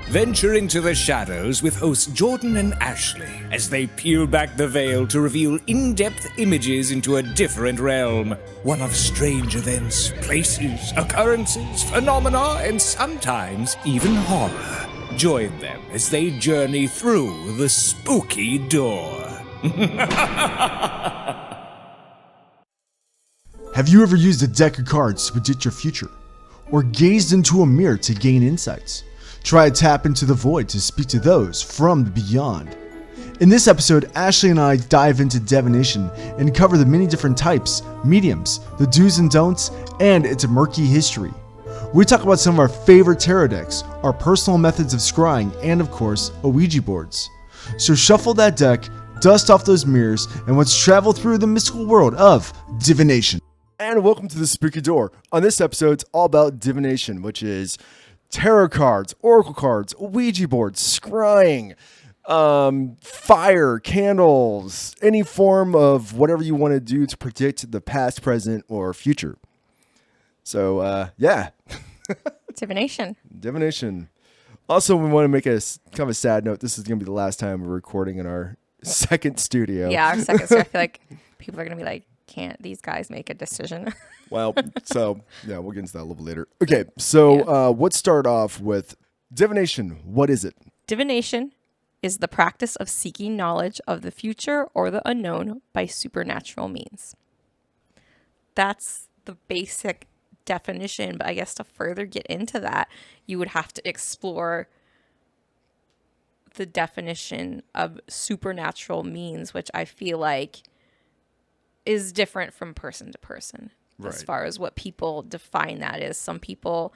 Venture into the shadows with hosts Jordan and Ashley as they peel back the veil to reveal in-depth images into a different realm. One of strange events, places, occurrences, phenomena, and sometimes even horror. Join them as they journey through the spooky door. Have you ever used a deck of cards to predict your future? Or gazed into a mirror to gain insights? Try to tap into the void to speak to those from the beyond. In this episode, Ashley and I dive into divination and cover the many different types, mediums, the do's and don'ts, and its murky history. We talk about some of our favorite tarot decks, our personal methods of scrying, and of course, Ouija boards. So shuffle that deck, dust off those mirrors, and let's travel through the mystical world of divination. And welcome to the Spooky Door. On this episode, it's all about divination, which is tarot cards, oracle cards, Ouija boards, scrying, fire, candles, any form of whatever you want to do to predict the past, present, or future. So, yeah. Divination. Also, we want to make a kind of a sad note. This is going to be the last time we're recording in our second studio. Yeah, our second studio. I feel like people are going to be like, can't these guys make a decision? Well, so, yeah, we'll get into that a little later. Okay, so let's start off with divination. What is it? Divination is the practice of seeking knowledge of the future or the unknown by supernatural means. That's the basic definition, but I guess to further get into that, you would have to explore the definition of supernatural means, which I feel like is different from person to person. Right. As far as what people define that is. Some people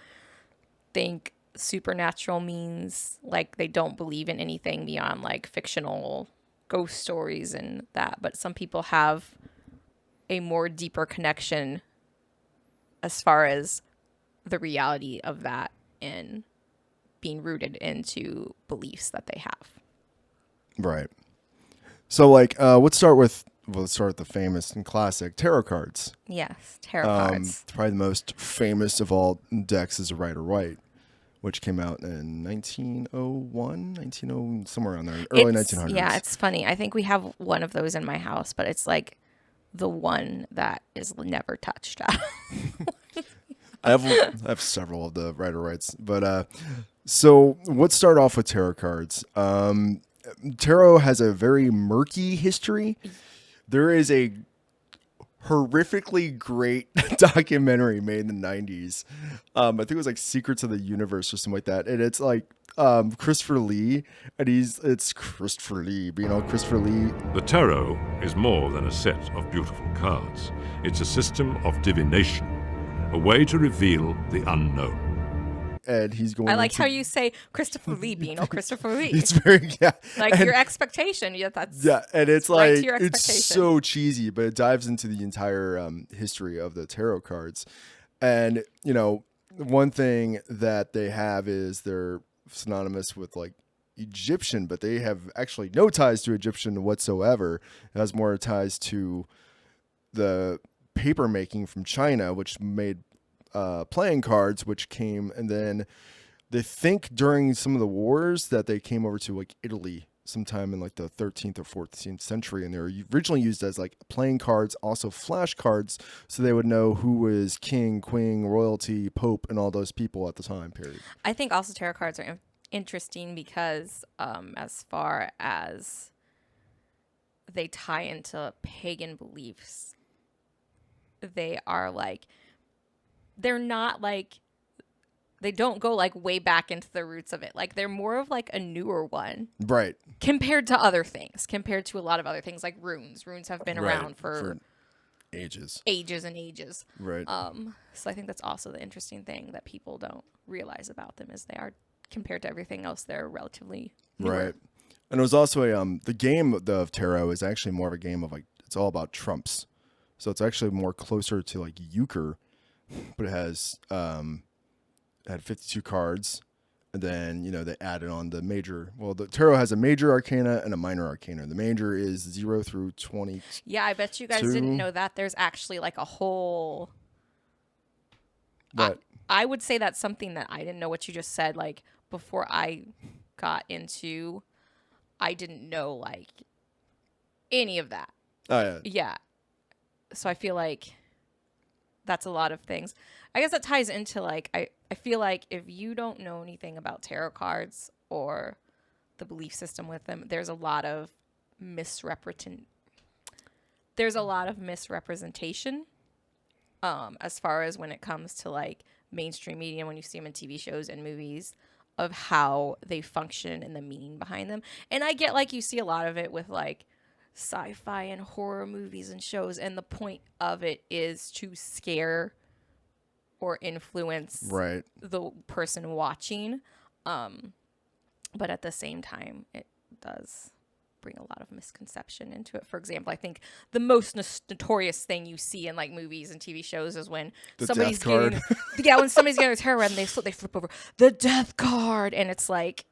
think supernatural means like they don't believe in anything beyond like fictional ghost stories and that, but some people have a more deeper connection as far as the reality of that and being rooted into beliefs that they have. Right. So like let's start with the famous and classic tarot cards. Yes, tarot cards. Probably the most famous of all decks is Rider-Waite, which came out in 1901, somewhere around there, early 1900s. Yeah, it's funny. I think we have one of those in my house, but it's like the one that is never touched. I have several of the Rider-Waites, but so let's start off with tarot cards. Tarot has a very murky history. There is a horrifically great documentary made in the 90s. I think it was like Secrets of the Universe or something like that. And it's like Christopher Lee, and it's Christopher Lee, you know, Christopher Lee. The tarot is more than a set of beautiful cards. It's a system of divination, a way to reveal the unknown. And he's going. I like how you say Christopher Lee, Beano, Christopher Lee. It's very like your expectation. Yeah, that's and it's right like it's so cheesy, but it dives into the entire history of the tarot cards. And you know, one thing that they have is they're synonymous with like Egyptian, but they have actually no ties to Egyptian whatsoever. It has more ties to the paper making from China, which made playing cards, which came, and then they think during some of the wars that they came over to like Italy sometime in like the 13th or 14th century, and they were originally used as like playing cards, also flashcards, so they would know who was king, queen, royalty, pope, and all those people at the time period. I think also tarot cards are interesting because as far as they tie into pagan beliefs, they are like, they're not like, they don't go like way back into the roots of it. Like they're more of like a newer one. Right. Compared to other things, compared to a lot of other things like runes. Runes have been around for ages. Ages and ages. Right. So I think that's also the interesting thing that people don't realize about them is they are, compared to everything else, they're relatively newer. Right. And it was also the game of tarot is actually more of a game of like, it's all about trumps. So it's actually more closer to like euchre, but it has had 52 cards, and then they added on the major. Well, the tarot has a major arcana and a minor arcana. The major is 0 through 20. Yeah, I bet you guys didn't know that. There's actually like a whole. What? I would say that's something that I didn't know what you just said. Like before I got into, I didn't know like any of that. Oh yeah. Yeah. So I feel like that's a lot of things. I guess that ties into like, I feel like if you don't know anything about tarot cards or the belief system with them, there's a lot of misrepresentation as far as when it comes to like mainstream media, when you see them in TV shows and movies, of how they function and the meaning behind them. And I get like you see a lot of it with like sci-fi and horror movies and shows, and the point of it is to scare or influence the person watching. But at the same time, it does bring a lot of misconception into it. For example, I think the most notorious thing you see in like movies and TV shows is when somebody's getting when somebody's getting a tarot read and they flip over the death card, and it's like,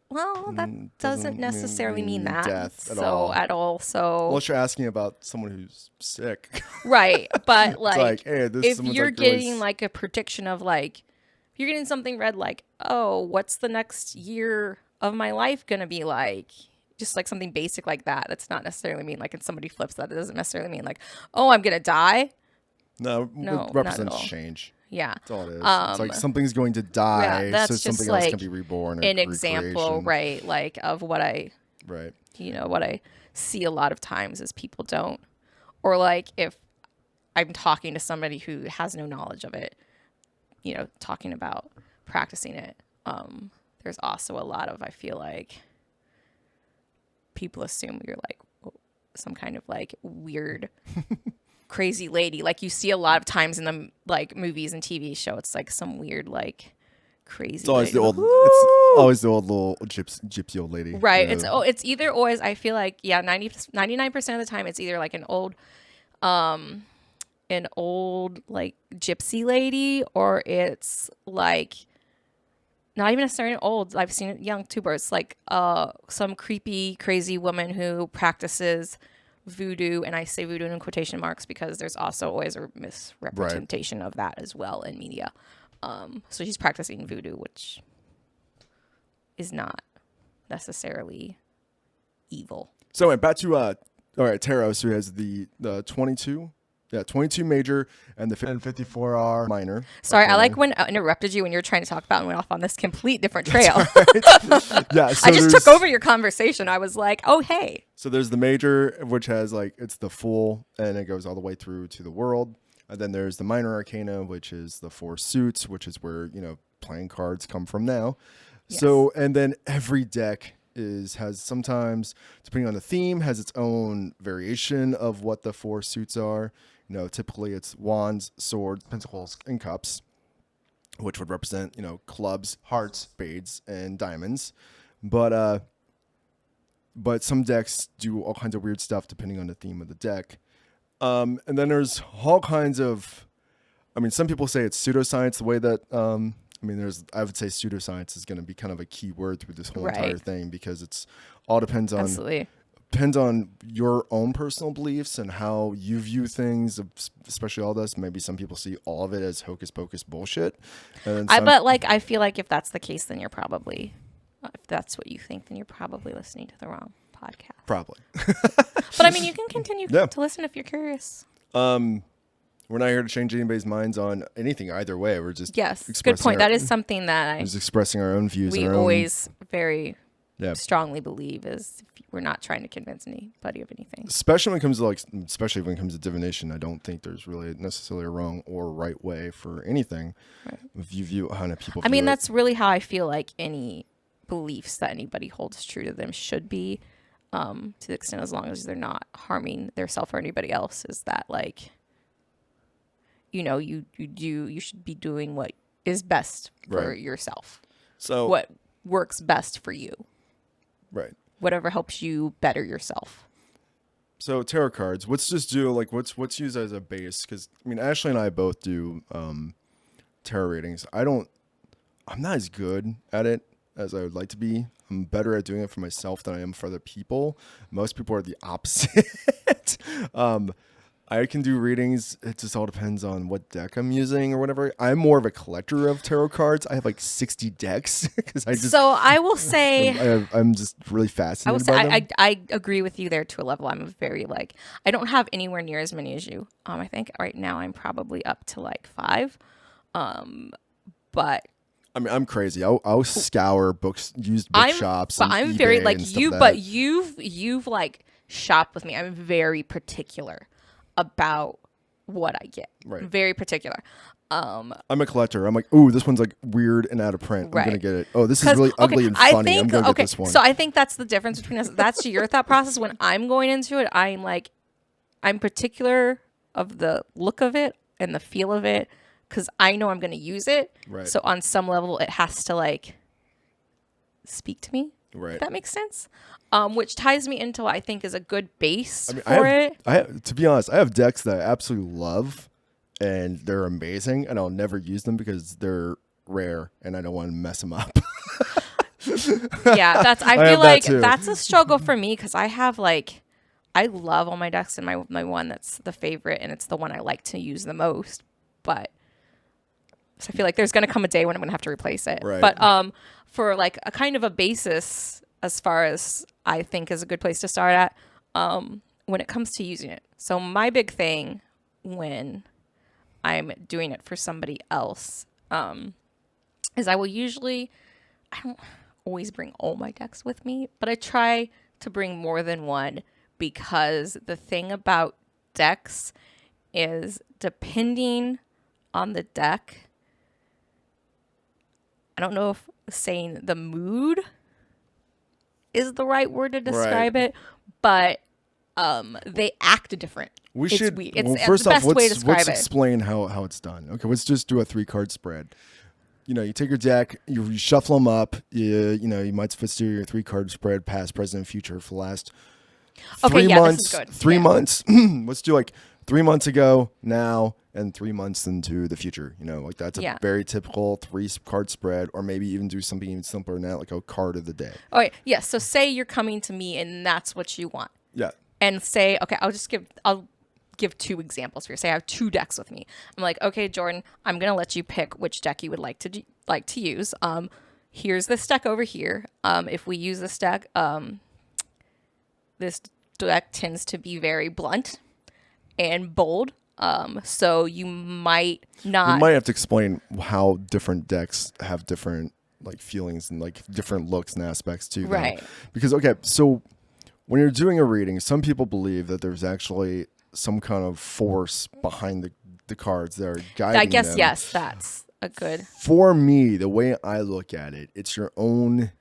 well, that doesn't necessarily mean that death at all. So unless you're asking about someone who's sick, right? But like, hey, if you're getting like a prediction of like, you're getting something read like, oh, what's the next year of my life gonna be like? Just like something basic like that. That's not necessarily mean like, if somebody flips that, doesn't necessarily mean like, oh, I'm gonna die. No, it represents change. Yeah, that's all it is. It's like something's going to die, that's so something like else can be reborn. An example, right? Like of what I, right? What I see a lot of times is people don't, or like if I'm talking to somebody who has no knowledge of it, talking about practicing it. There's also a lot of, I feel like, people assume you're like some kind of like weird crazy lady. Like you see a lot of times in the like movies and TV show, it's like some weird like crazy. It's always lady. it's always the old little gypsy old lady. Right. It's either always, I feel like 99% of the time it's either like an old like gypsy lady, or it's like not even necessarily old. I've seen it young too, but it's like some creepy, crazy woman who practices voodoo, and I say voodoo in quotation marks because there's also always a misrepresentation of that as well in media. So she's practicing voodoo, which is not necessarily evil. So back to all right, tarot. So he has the 22. Yeah, 22 major and the 54 are minor. Sorry, I like when I interrupted you when you were trying to talk about and went off on this complete different trail. Yeah, so I just took over your conversation. I was like, oh, hey. So there's the major, which has like, it's the full, and it goes all the way through to the world. And then there's the minor arcana, which is the 4 suits, which is where, playing cards come from now. Yes. So, and then every deck has sometimes, depending on the theme, has its own variation of what the 4 suits are. Typically it's wands, swords, pentacles, and cups, which would represent, clubs, hearts, spades, and diamonds. But some decks do all kinds of weird stuff depending on the theme of the deck. And then there's all kinds of, some people say it's pseudoscience, the way that, I would say pseudoscience is going to be kind of a key word through this whole entire thing, because it's all depends on your own personal beliefs and how you view things, especially all this. Maybe some people see all of it as hocus pocus bullshit. And I feel like if that's the case, then you're probably, if that's what you think, then you're probably listening to the wrong podcast. Probably. But you can continue to listen if you're curious. We're not here to change anybody's minds on anything either way. We're just good point. That is something that just expressing our own views. We always very strongly believe is we're not trying to convince anybody of anything. Especially when it comes to divination, I don't think there's really necessarily a wrong or right way for anything. Right. If you view how people. That's really how I feel like any beliefs that anybody holds true to them should be, to the extent as long as they're not harming their self or anybody else. Is that like, you should be doing what is best for yourself. So what works best for you. Right. Whatever helps you better yourself. So tarot cards, let's just do like what's used as a base, because Ashley and I both do tarot readings. I'm not as good at it as I would like to be. I'm better at doing it for myself than I am for other people. Most people are the opposite. I can do readings. It just all depends on what deck I'm using or whatever. I'm more of a collector of tarot cards. I have like 60 decks because So I will say, I'm just really fascinated I will say, by them. I agree with you there to a level. I'm very like, I don't have anywhere near as many as you. I think right now I'm probably up to like 5. But I mean, I'm crazy. I'll scour books, used bookshops. But and I'm very eBay like and stuff you. like But that. you've like shopped with me. I'm very particular about what I get. Right. Very particular. I'm a collector. I'm like, ooh, this one's like weird and out of print. Right. I'm gonna get it. Oh, this is really ugly and funny. I'm gonna get this one. So I think that's the difference between us. That's your thought process. When I'm going into it, I'm like, I'm particular of the look of it and the feel of it because I know I'm going to use it. Right. So on some level, it has to like speak to me. Right. If that makes sense. Which ties me into what I think is a good base I for have, it. to be honest, I have decks that I absolutely love, and they're amazing, and I'll never use them because they're rare, and I don't want to mess them up. Yeah, I have feel that like too. that's a struggle for me because I have like, I love all my decks and my one that's the favorite and it's the one I like to use the most. But so I feel like there's gonna come a day when I'm gonna have to replace it. Right. But for like a kind of a basis as far as I think is a good place to start at, when it comes to using it. So my big thing when I'm doing it for somebody else, is I will usually, I don't always bring all my decks with me, but I try to bring more than one because the thing about decks is depending on the deck, I don't know if saying the mood is the right word to describe it, but they act different. We It's should. weird. It's Well, the first off, best way to let's describe it. explain how it's done. Okay, let's just do a 3-card spread. You know, you take your deck, you shuffle them up. You might supposed to do your 3-card spread, past, present, and future for the last 3 yeah, this months. is good. 3 Yeah. months. Let's do like 3 months ago, now, and 3 months into the future. You know, like that's a very typical 3-card spread, or maybe even do something even simpler than that, like a card of the day. All right. Yeah. So say you're coming to me and that's what you want. Yeah. And say, okay, I'll give 2 examples here. Say I have 2 decks with me. I'm like, okay, Jordan, I'm gonna let you pick which deck you would like to use. Here's this deck over here. If we use this deck, this deck tends to be very blunt and bold. So you might not. We might have to explain how different decks have different like feelings and like different looks and aspects to them. Right. Because okay, so when you're doing a reading, some people believe that there's actually some kind of force behind the cards that are guiding I guess them. yes, that's a good. For me, the way I look at it, it's your own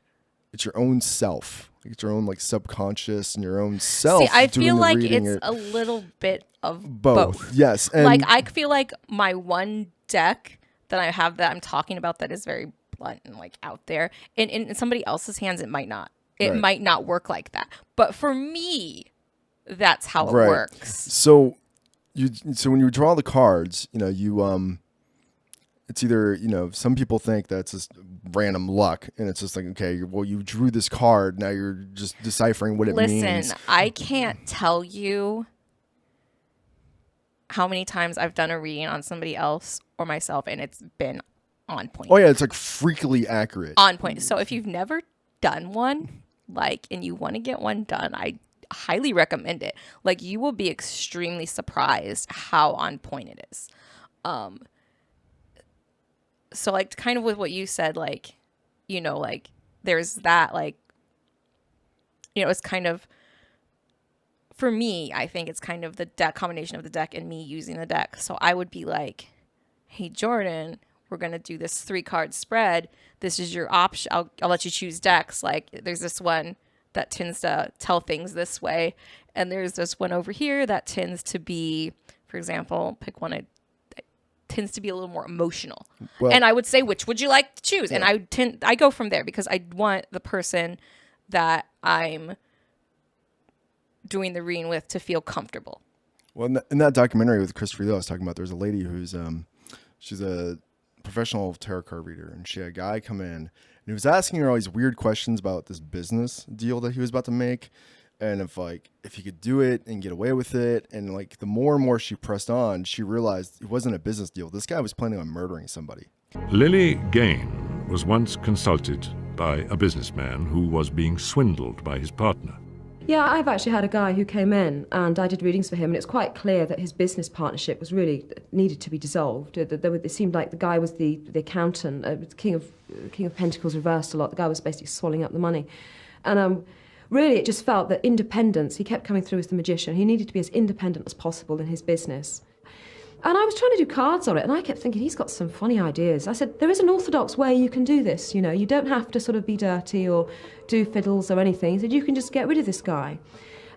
self. It's your own like subconscious and your own self. See, I doing feel the like reading. it's a little bit of both. Yes. And like I feel like my one deck that I have that I'm talking about that is very blunt and like out there, and in somebody else's hands it might not. It Right. might not work like that. But for me, that's how it Right. works. So when you draw the cards, you it's either, some people think that's just random luck, and it's just like, okay, well, you drew this card, now you're just deciphering what it means. Listen, I can't tell you how many times I've done a reading on somebody else or myself, and it's been on point. Oh yeah, it's like freakily accurate. On point. So if you've never done one, and you want to get one done, I highly recommend it. Like, you will be extremely surprised how on point it is. So like kind of with what you said, there's that, it's kind of, for me, I think it's kind of the deck combination of the deck and me using the deck. So I would be like, hey, Jordan, we're going to do this 3-card spread. This is your option. I'll let you choose decks. Like, there's this one that tends to tell things this way. And there's this one over here that tends to be, for example, pick one that tends to be a little more emotional. Well, and I would say, which would you like to choose? Yeah. And I go from there because I want the person that I'm doing the reading with to feel comfortable. Well, in that documentary with Christopher Lee I was talking about, there's a lady who's she's a professional tarot card reader, and she had a guy come in and he was asking her all these weird questions about this business deal that he was about to make. And if he could do it and get away with it, and like the more and more she pressed on, she realized it wasn't a business deal. This guy was planning on murdering somebody. Lily Gain was once consulted by a businessman who was being swindled by his partner. Yeah, I've actually had a guy who came in and I did readings for him, and it's quite clear that his business partnership was really needed to be dissolved. It seemed like the guy was the accountant, King of Pentacles reversed a lot. The guy was basically swallowing up the money. And really it just felt that independence, he kept coming through as the magician. He needed to be as independent as possible in his business. And I was trying to do cards on it, and I kept thinking, he's got some funny ideas. I said, there is an orthodox way you can do this, you know. You don't have to sort of be dirty or do fiddles or anything. He said, you can just get rid of this guy.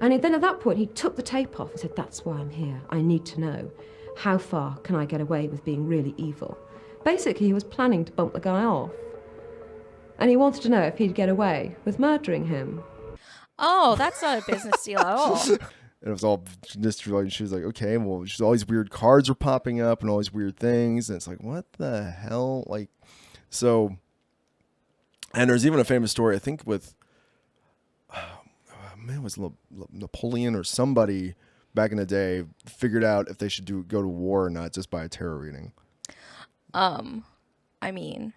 And then at that point, he took the tape off and said, that's why I'm here. I need to know, how far can I get away with being really evil? Basically, he was planning to bump the guy off. And he wanted to know if he'd get away with murdering him. Oh, that's not a business deal at all. And it was all just like, she was like, okay, well, just all these weird cards were popping up and all these weird things. And it's like, what the hell? Like, so, and there's even a famous story, I think with, it was Napoleon or somebody back in the day figured out if they should go to war or not just by a tarot reading. I mean,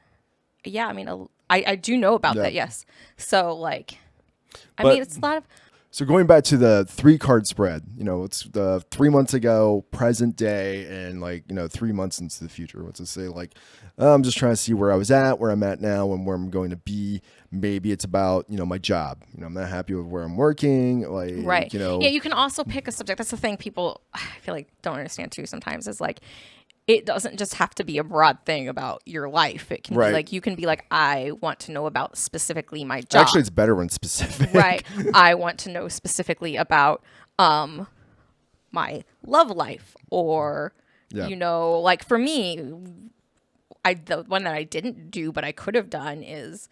yeah, I mean, I do know about that, yes. So, like, I mean, it's a lot of... So going back to the 3-card spread, you know, it's 3 months ago, present day, and 3 months into the future. Let's just say I'm just trying to see where I was at, where I'm at now, and where I'm going to be. Maybe it's about, my job. I'm not happy with where I'm working. Right. Yeah, you can also pick a subject. That's the thing people, I feel like, don't understand too sometimes is it doesn't just have to be a broad thing about your life. It can be you can be like, I want to know about specifically my job. Actually, it's better when specific. Right. I want to know specifically about my love life or, for me, the one that I didn't do, but I could have done is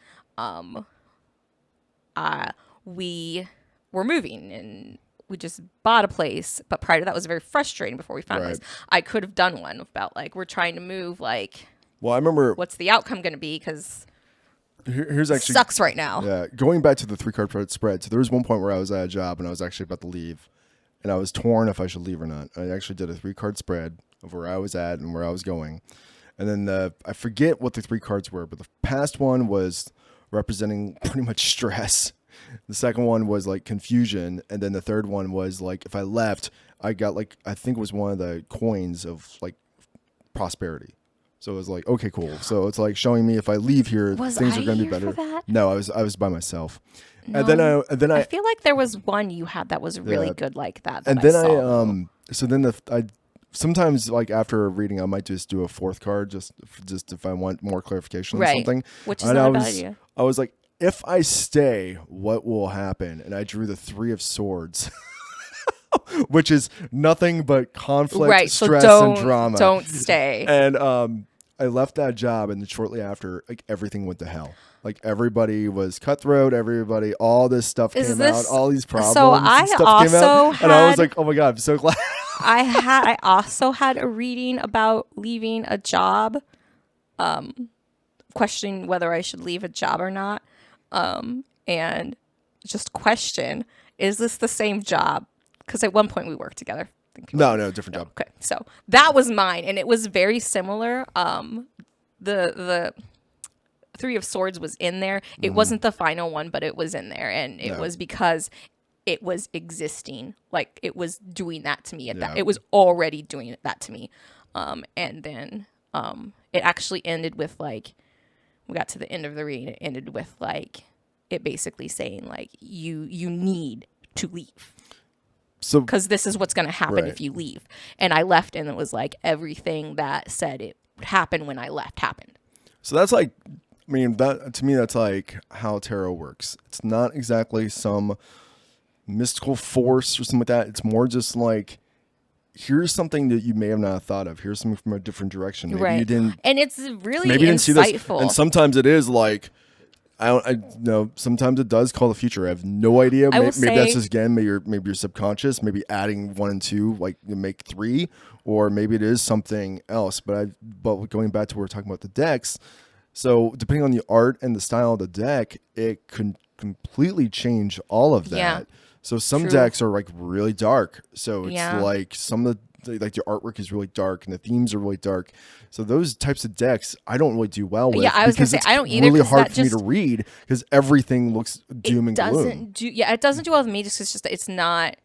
we were moving and we just bought a place, but prior to that was very frustrating before we found this. I could have done one about we're trying to move, well, I remember what's the outcome going to be, because here's actually sucks right now. Yeah, going back to the 3-card spread. So there was one point where I was at a job and I was actually about to leave, and I was torn if I should leave or not. I actually did a 3-card spread of where I was at and where I was going, and then I forget what the 3 cards were, but the past one was representing pretty much stress. The second one was confusion, and then the third one was if I left, I got I think it was one of the coins of prosperity. So it was okay, cool. So it's showing me if I leave here, things are going to be better. No, I was by myself. No, and then I feel like there was one you had that was really good like that. And then so then I sometimes after a reading I might just do a 4th card just if I want more clarification on something. Which is not a bad idea. I was like, if I stay, what will happen? And I drew the 3 of Swords, which is nothing but conflict, stress, and drama. Don't stay. And I left that job, and shortly after, everything went to hell. Everybody was cutthroat. All this stuff came out. All these problems. So and stuff came out, and I was like, oh my God, I'm so glad. I also had a reading about leaving a job, questioning whether I should leave a job or not. And just question, is this the same job? Because at one point we worked together. No, different job. Okay, so that was mine, and it was very similar. The 3 of Swords was in there. It wasn't the final one, but it was in there, and it was because it was existing. It was doing that to me that. It was already doing that to me. And then it actually ended with we got to the end of the reading. It ended with it basically saying you need to leave. So because this is what's going to happen if you leave. And I left, and it was everything that said it would happen when I left happened. So that's that to me, that's how tarot works. It's not exactly some mystical force or something like that. It's more just here's something that you may have not thought of. Here's something from a different direction. Maybe you didn't. And it's really maybe you didn't see this. insightful. And sometimes it is I know. Sometimes it does call the future. I have no idea. Maybe that's just maybe your subconscious. Maybe adding 1 and 2 you make 3, or maybe it is something else. But going back to what we're talking about the decks. So depending on the art and the style of the deck, it can completely change all of that. So some True. decks are like really dark. So it's Yeah. like some of the artwork is really dark and the themes are really dark. So those types of decks I don't really do well with. Yeah, I was gonna because say, it's I don't either, really 'cause hard that for me to just- read because everything looks doom and gloom. It doesn't do well with me just 'cause it's not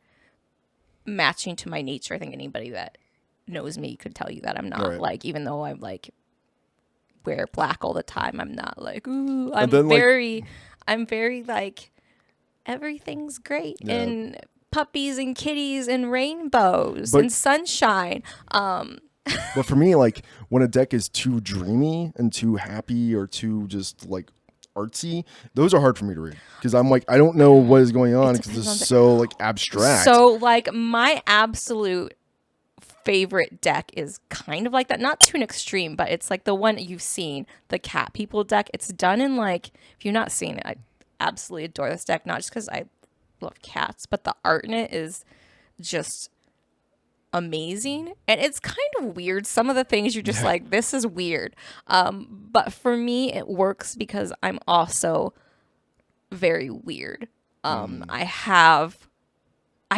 matching to my nature. I think anybody that knows me could tell you that I'm not Right. like, even though I'm like wear black all the time, I'm not like, ooh, And then, like- I'm very like everything's great Yeah. and puppies and kitties and rainbows But- and sunshine. But for me, like when a deck is too dreamy and too happy or too just like artsy, those are hard for me to read because I'm like I don't know what is going on because depends on it's the- so like abstract. So like my absolute favorite deck is kind of like that, not to an extreme, but it's like the one you've seen, the Cat People deck. It's done in like, if you've not seen it, I absolutely adore this deck, not just because I love cats, but the art in it is just amazing. And it's kind of weird. Some of the things you're just like, this is weird. But for me, it works because I'm also very weird. I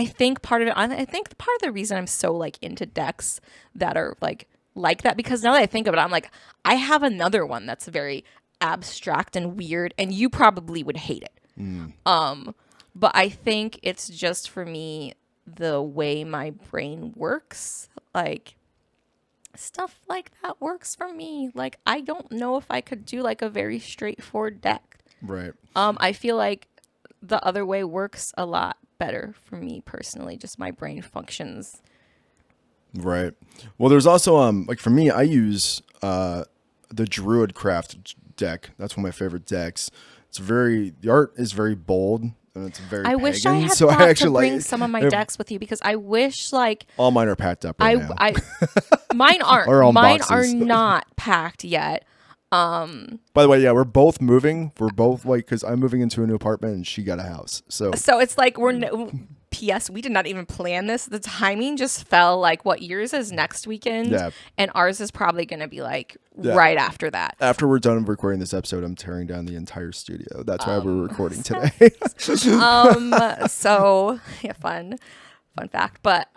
think part of the reason I'm so like into decks that are like that, because now that I think of it, I'm like, I have another one that's very abstract and weird, and you probably would hate it. But I think it's just for me the way my brain works, like stuff like that works for me. Like I don't know if I could do like a very straightforward deck. Right. I feel like the other way works a lot better for me personally. Just my brain functions. Right. Well, there's also like for me, I use the Druidcraft deck. That's one of my favorite decks. The art is very bold and it's very I wish I pagan, had so thought I actually to bring like some of my they're- decks with you, because I wish like all mine are packed up right now. Mine aren't. Or on Mine boxes. are not packed yet. By the way, yeah, we're both moving. We're both like, because I'm moving into a new apartment and she got a house. So it's like P.S. We did not even plan this. The timing just fell like, what, yours is next weekend? Yeah. And ours is probably going to be like Yeah. right after that. after we're done recording this episode, I'm tearing down the entire studio. That's why we're recording today. So yeah, fun fact. But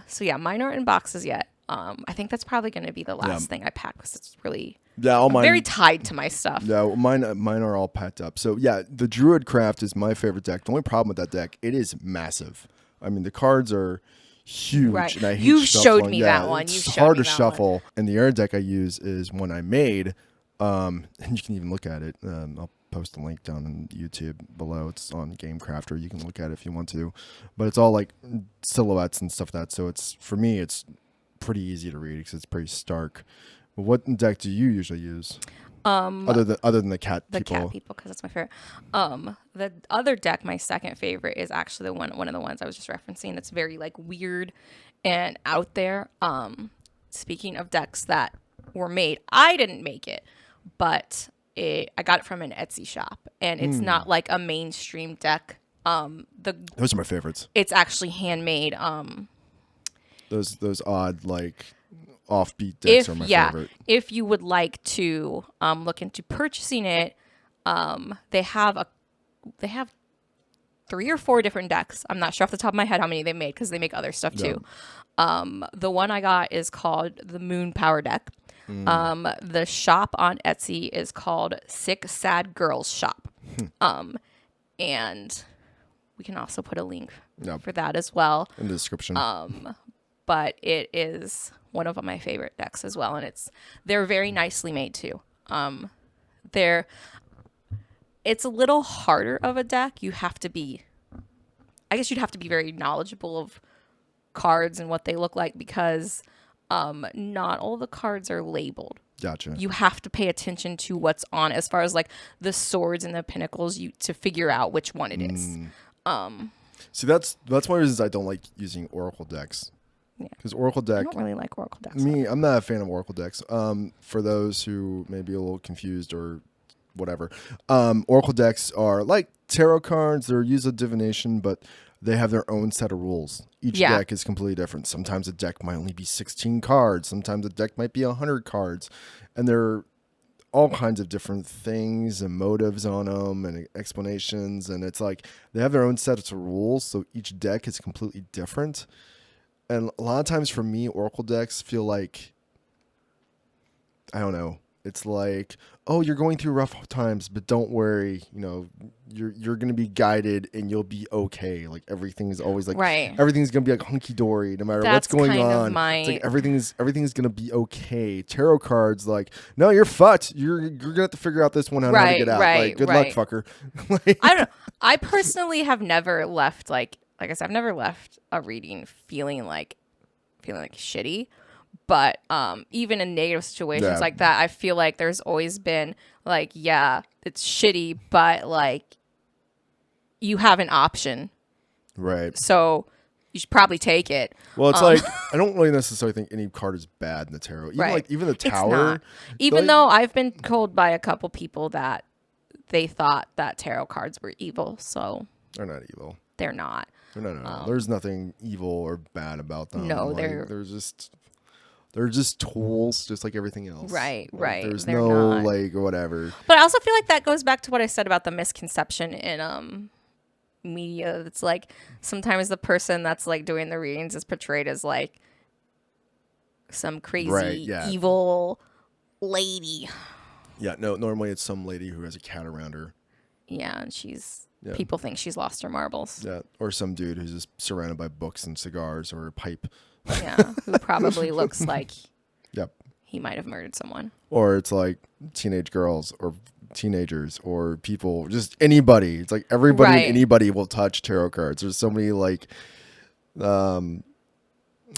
so yeah, mine aren't in boxes yet. I think that's probably going to be the last thing I pack, because it's really Yeah, all mine. very tied to my stuff. Yeah, mine are all packed up. So yeah, the Druidcraft is my favorite deck. The only problem with that deck, it is massive. I mean, the cards are huge, Right. and I hate You've shuffling. showed me Yeah, that one. It's You've showed hard me to that shuffle. And the other deck I use is one I made, and you can even look at it. I'll post a link down on YouTube below. It's on GameCrafter. You can look at it if you want to, but it's all like silhouettes and stuff like that. So it's, for me, it's pretty easy to read because it's pretty stark. But what deck do you usually use? Other than the cat The people. Cat People, because that's my favorite. The other deck, my second favorite, is actually one of the ones I was just referencing. That's very like weird and out there. Speaking of decks that were made, I didn't make it, but I got it from an Etsy shop, and it's not like a mainstream deck. Those are my favorites. It's actually handmade. Those odd, like, offbeat decks are my favorite. If you would like to look into purchasing it, they have 3 or 4 different decks. I'm not sure off the top of my head how many they made, because they make other stuff too. The one I got is called the Moon Power deck. The shop on Etsy is called Sick Sad Girls Shop. And we can also put a link for that as well. In the description. But it is one of my favorite decks as well, and they're very nicely made too. It's a little harder of a deck. I guess you'd have to be very knowledgeable of cards and what they look like, because not all the cards are labeled. Gotcha. You have to pay attention to what's on, as far as like the swords and the pinnacles, to figure out which one it is. See, that's one of the reasons I don't like using Oracle decks. Because Oracle I deck, don't really like Oracle decks. I'm not a fan of Oracle decks. For those who may be a little confused or whatever, Oracle decks are like tarot cards. They're use of divination, but they have their own set of rules. Each deck is completely different. Sometimes a deck might only be 16 cards. Sometimes a deck might be 100 cards. And they're all kinds of different things and motives on them and explanations. And it's like they have their own sets of rules. So each deck is completely different. And a lot of times for me, Oracle decks feel like, I don't know. It's like, oh, you're going through rough times, but don't worry. You know, you're going to be guided and you'll be okay. Like everything is always like, everything's going to be like hunky dory no matter what's going on. It's like everything's going to be okay. Tarot cards, like, no, you're fucked. You're going to have to figure out this one how to get out. Like, good luck, fucker. Like, I don't know. I personally have never left, like I said, I've never left a reading feeling like shitty. But even in negative situations like that, I feel like there's always been like, yeah, it's shitty, but like you have an option. Right. So you should probably take it. Well, it's like, I don't really necessarily think any card is bad in the tarot. Even the tower. Even though I've been told by a couple people that they thought that tarot cards were evil. So they're not evil. They're not. No. There's nothing evil or bad about them. No, like, they're just tools, just like everything else. Right. There's they're no not. like whatever. But I also feel like that goes back to what I said about the misconception in media. It's like sometimes the person that's like doing the readings is portrayed as like some crazy evil lady. Yeah, no, normally it's some lady who has a cat around her. Yeah, and people think she's lost her marbles. Yeah, or some dude who's just surrounded by books and cigars or a pipe. Yeah, who probably looks like he might have murdered someone. Or it's like teenage girls or teenagers or people, just anybody. It's like everybody and anybody will touch tarot cards. There's so many like, I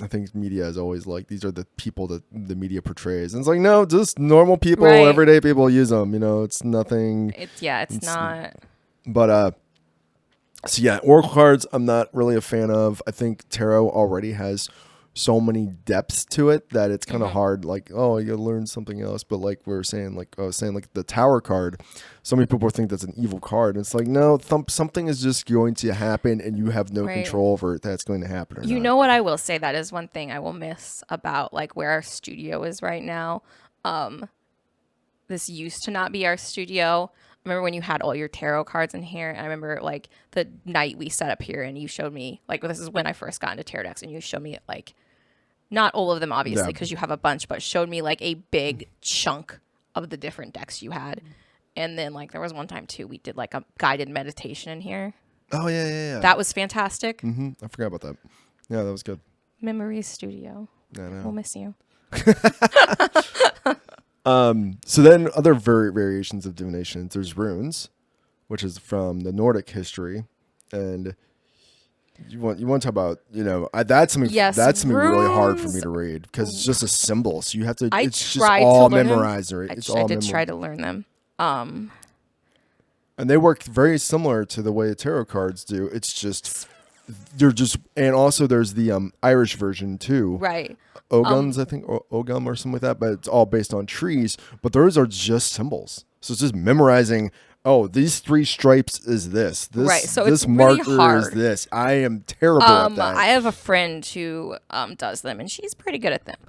think media is always like, these are the people that the media portrays. And it's like, no, just normal people, everyday people use them. You know, it's nothing. It's not. But, so yeah, Oracle cards, I'm not really a fan of. I think tarot already has so many depths to it that it's kind of hard. Like, oh, you learn something else. But like we were saying, like I was saying, like the Tower card, so many people think that's an evil card. And it's like, no, something is just going to happen, and you have no control over it. That's going to happen. Or you not. know what I will say? That is one thing I will miss about like where our studio is right now. This used to not be our studio. I remember when you had all your tarot cards in here, and I remember like the night we set up here, and you showed me like, this is when I first got into tarot decks, and you showed me like, not all of them obviously because you have a bunch, but showed me like a big chunk of the different decks you had. And then like there was one time too we did like a guided meditation in here. Oh yeah. That was fantastic. I forgot about that. Yeah, that was good. Memories Studio. I know. We'll miss you. So then other variations of divination, there's runes, which is from the Nordic history, and you want to talk about, you know, that's something really hard for me to read because it's just a symbol, so you have to. It's just all memorized. I did try to learn them. And they work very similar to the way tarot cards do. It's just and also there's the Irish version too, right? Ogums, I think, or Ogum or something like that, but it's all based on trees. But those are just symbols, so it's just memorizing. Oh, these 3 stripes is this. Right, so this it's marker really hard. Is this. I am terrible at that. I have a friend who does them, and she's pretty good at them.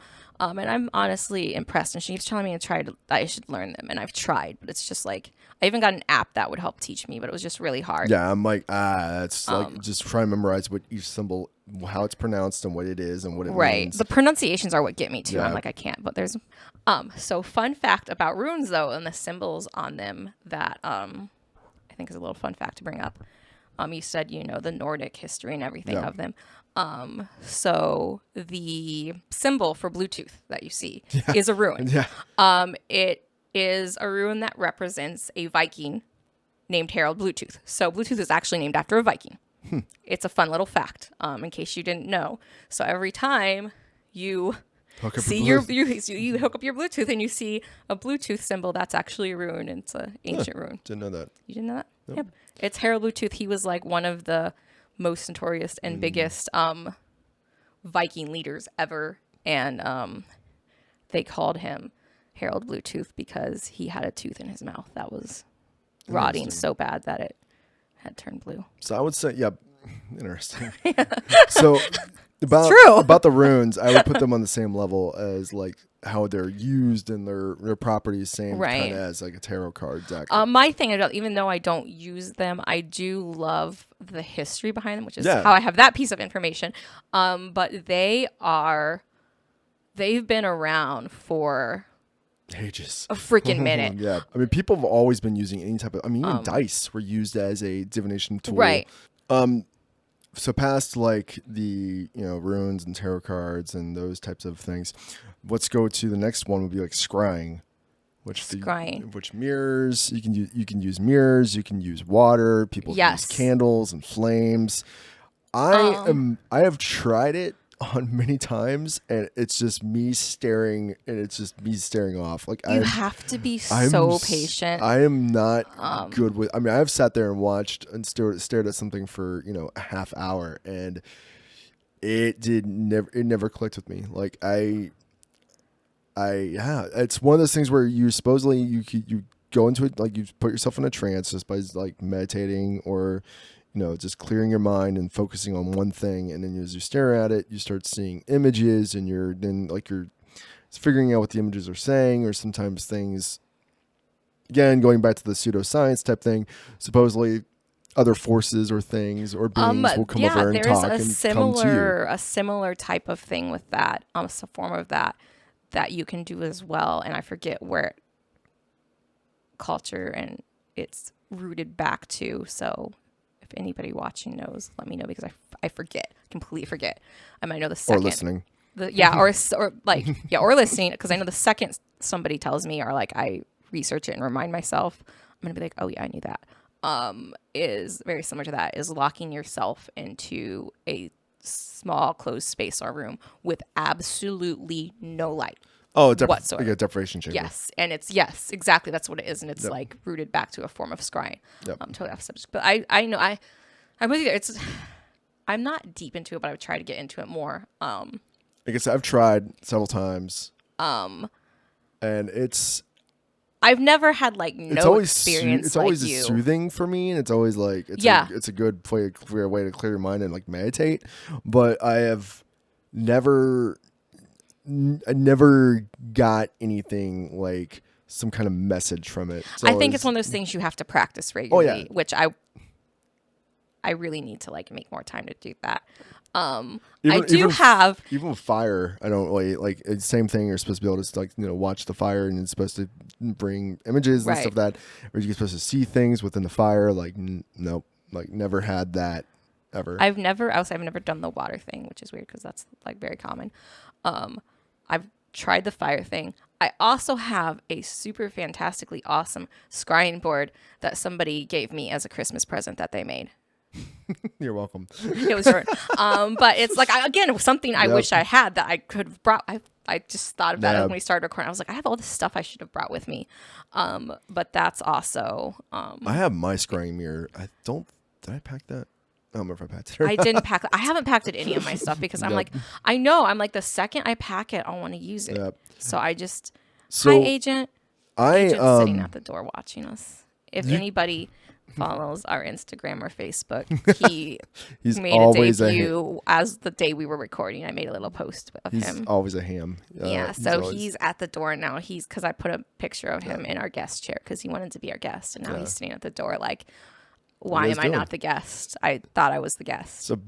And I'm honestly impressed. And she keeps telling me that I should learn them, and I've tried, but it's just like I even got an app that would help teach me, but it was just really hard. Yeah, I'm like, it's like just try to memorize what each symbol, how it's pronounced, and what it is, and what it means. Right, the pronunciations are what get me too. Yeah. I'm like, I can't. But there's so fun fact about runes though, and the symbols on them that I think is a little fun fact to bring up. You said, you know, the Nordic history and everything of them. So the symbol for Bluetooth that you see is a rune. It is a rune that represents a Viking named Harold Bluetooth. So Bluetooth is actually named after a Viking. It's a fun little fact, in case you didn't know. So every time you see you hook up your Bluetooth and you see a Bluetooth symbol, that's actually a rune, and it's an ancient rune. Didn't know that. You didn't know that? Nope. Yep. It's Harold Bluetooth. He was like one of the most notorious and biggest Viking leaders ever, and they called him Harold Bluetooth because he had a tooth in his mouth that was rotting so bad that it had turned blue. So I would say, Interesting. So true. about the runes, I would put them on the same level as like how they're used and their properties, same Right. kind of as like a tarot card deck. My thing, even though I don't use them, I do love the history behind them, which is Yeah. how I have that piece of information. But they've been around for Ages. a freaking minute. Yeah. I mean, people have always been using any type of, I mean, even dice were used as a divination tool. Right. So past like the, runes and tarot cards and those types of things, let's go to the next one would be like scrying. Scrying. Which mirrors, you can use mirrors, you can use water, people Yes. use candles and flames. I have tried it on many times and it's just me staring off. Like You have to be so patient. I am not good with, I mean, I've sat there and watched and stared at something for, a half hour and it never clicked with me. Like it's one of those things where you supposedly you go into it, like you put yourself in a trance just by like meditating or just clearing your mind and focusing on one thing, and then as you stare at it, you start seeing images, and you're figuring out what the images are saying, or sometimes things. Again, going back to the pseudoscience type thing, supposedly other forces or things or beings will come over and talk and come to you. A similar type of thing with that, a form of that you can do as well, and I forget where culture and it's rooted back to. So if anybody watching knows, let me know, because I completely forget. I might know the second. Or listening. Or listening, because I know the second somebody tells me, or like I research it and remind myself, I'm gonna be like, oh yeah, I knew that. Is very similar to that, is locking yourself into a small closed space or room with absolutely no light. Oh, whatsoever. Like a deprivation chamber. Yes, and yes, exactly. That's what it is, and it's like rooted back to a form of scrying. Yep. Totally off subject, but I'm with you there. I'm not deep into it, but I've tried to get into it more. Like I said, I've tried several times. And I've never had like no experience. It's always like you. soothing for me, and it's always like it's a good way to clear your mind and like meditate. But I never got anything like some kind of message from it. I think it's one of those things you have to practice regularly, which I really need to like make more time to do that. Even with fire, I don't really like it's the same thing. You're supposed to be able to like watch the fire, and it's supposed to bring images and stuff that, or you're supposed to see things within the fire. Like nope, like never had that ever. I've never done the water thing, which is weird because that's like very common. I've tried the fire thing. I also have a super fantastically awesome scrying board that somebody gave me as a Christmas present that they made. You're welcome. It was short. But it's like, again, something I wish I had that I could have brought. I just thought about it when we started recording. I was like, I have all this stuff I should have brought with me. But that's also. I have my scrying mirror. Did I pack that? I don't remember if I packed it or I not. didn't pack. I haven't packed it any of my stuff because I'm like, I know. I'm like, the second I pack it, I want to use it. Yep. So I just. So hi, agent. Agent's sitting at I the door watching us. If anybody follows our Instagram or Facebook, he's made a debut as the day we were recording. I made a little post of him. He's always a ham. He's at the door now. Because I put a picture of him in our guest chair because he wanted to be our guest, and now he's sitting at the door like, why am I not the guest? I thought I was the guest. So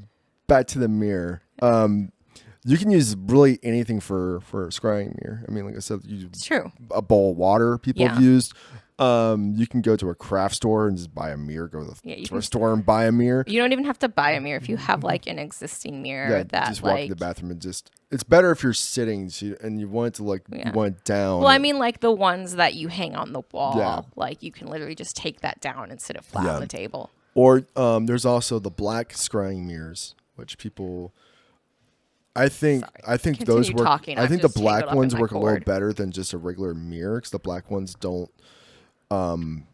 back to the mirror. You can use really anything for a scrying mirror. I mean, like I said, It's true. A bowl of water people have used. You can go to a craft store and just buy a mirror. Go to the store and buy a mirror. You don't even have to buy a mirror if you have like an existing mirror that just walk in the bathroom and just. It's better if you're sitting and you want it to you want it down. Well, I mean, like the ones that you hang on the wall. Yeah. Like you can literally just take that down and sit it flat on the table. Or there's also the black scrying mirrors, which people. I think those work. I think the black ones work a little better than just a regular mirror because the black ones don't. Well,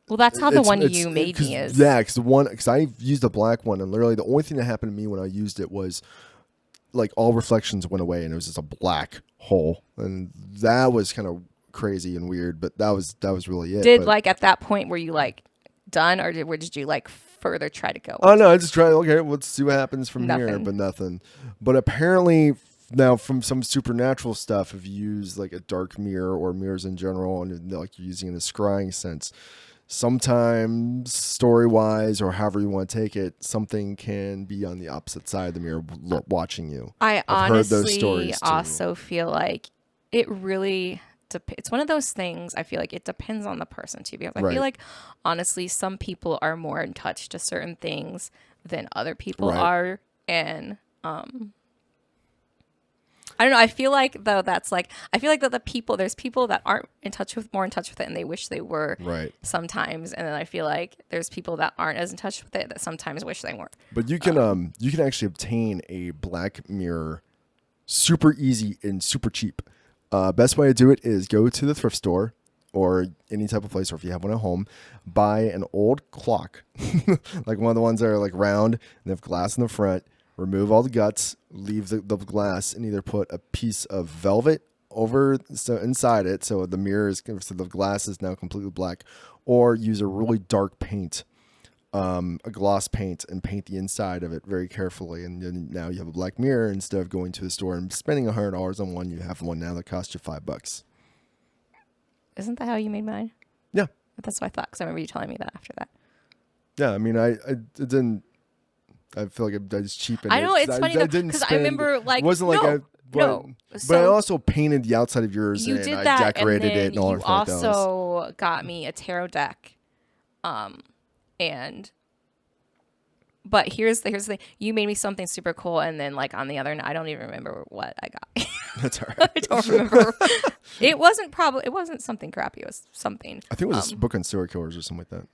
that's how the one you made me is. Yeah, because I used a black one, and literally the only thing that happened to me when I used it was like all reflections went away, and it was just a black hole, and that was kind of crazy and weird. But that was really it. Like at that point were you like done, or did you like further try to go? Oh no, I just try. Okay, let's see what happens from here, Nothing. but nothing. But apparently, now from some supernatural stuff, if you use like a dark mirror or mirrors in general, and like you're using in a scrying sense, sometimes story wise or however you want to take it, something can be on the opposite side of the mirror watching you. I I've heard those honestly stories too. also feel like it really it's one of those things. I feel like it depends on the person too, because I Right. feel like honestly some people are more in touch to certain things than other people Right. are, and I don't know. I feel like though that there's people that aren't more in touch with it, and they wish they were. Right. Sometimes, and then I feel like there's people that aren't as in touch with it that sometimes wish they weren't. But you can actually obtain a black mirror super easy and super cheap. Best way to do it is go to the thrift store or any type of place, or if you have one at home, buy an old clock, like one of the ones that are like round and they have glass in the front. Remove all the guts, leave the glass, and either put a piece of velvet over inside it, so the mirror is so the glass is now completely black, or use a really dark paint, a gloss paint, and paint the inside of it very carefully, and then now you have a black mirror instead of going to the store and spending $100 on one. You have one now that costs you $5. Isn't that how you made mine? Yeah, That's what I thought, because I remember you telling me that after that. yeah. I mean, I didn't. I feel like I just cheapened. I know, it. it's funny I though, didn't 'cause I spend- remember, like, it wasn't like no, no. But I So also painted the outside of yours you and did I that, decorated and then it and all you that like those. also got me a tarot deck, and but here's the thing: you made me something super cool, and then like on the other night, I don't even remember what I got. That's all right. I don't remember. It wasn't something crappy. It was something. I think it was a book on serial killers or something like that.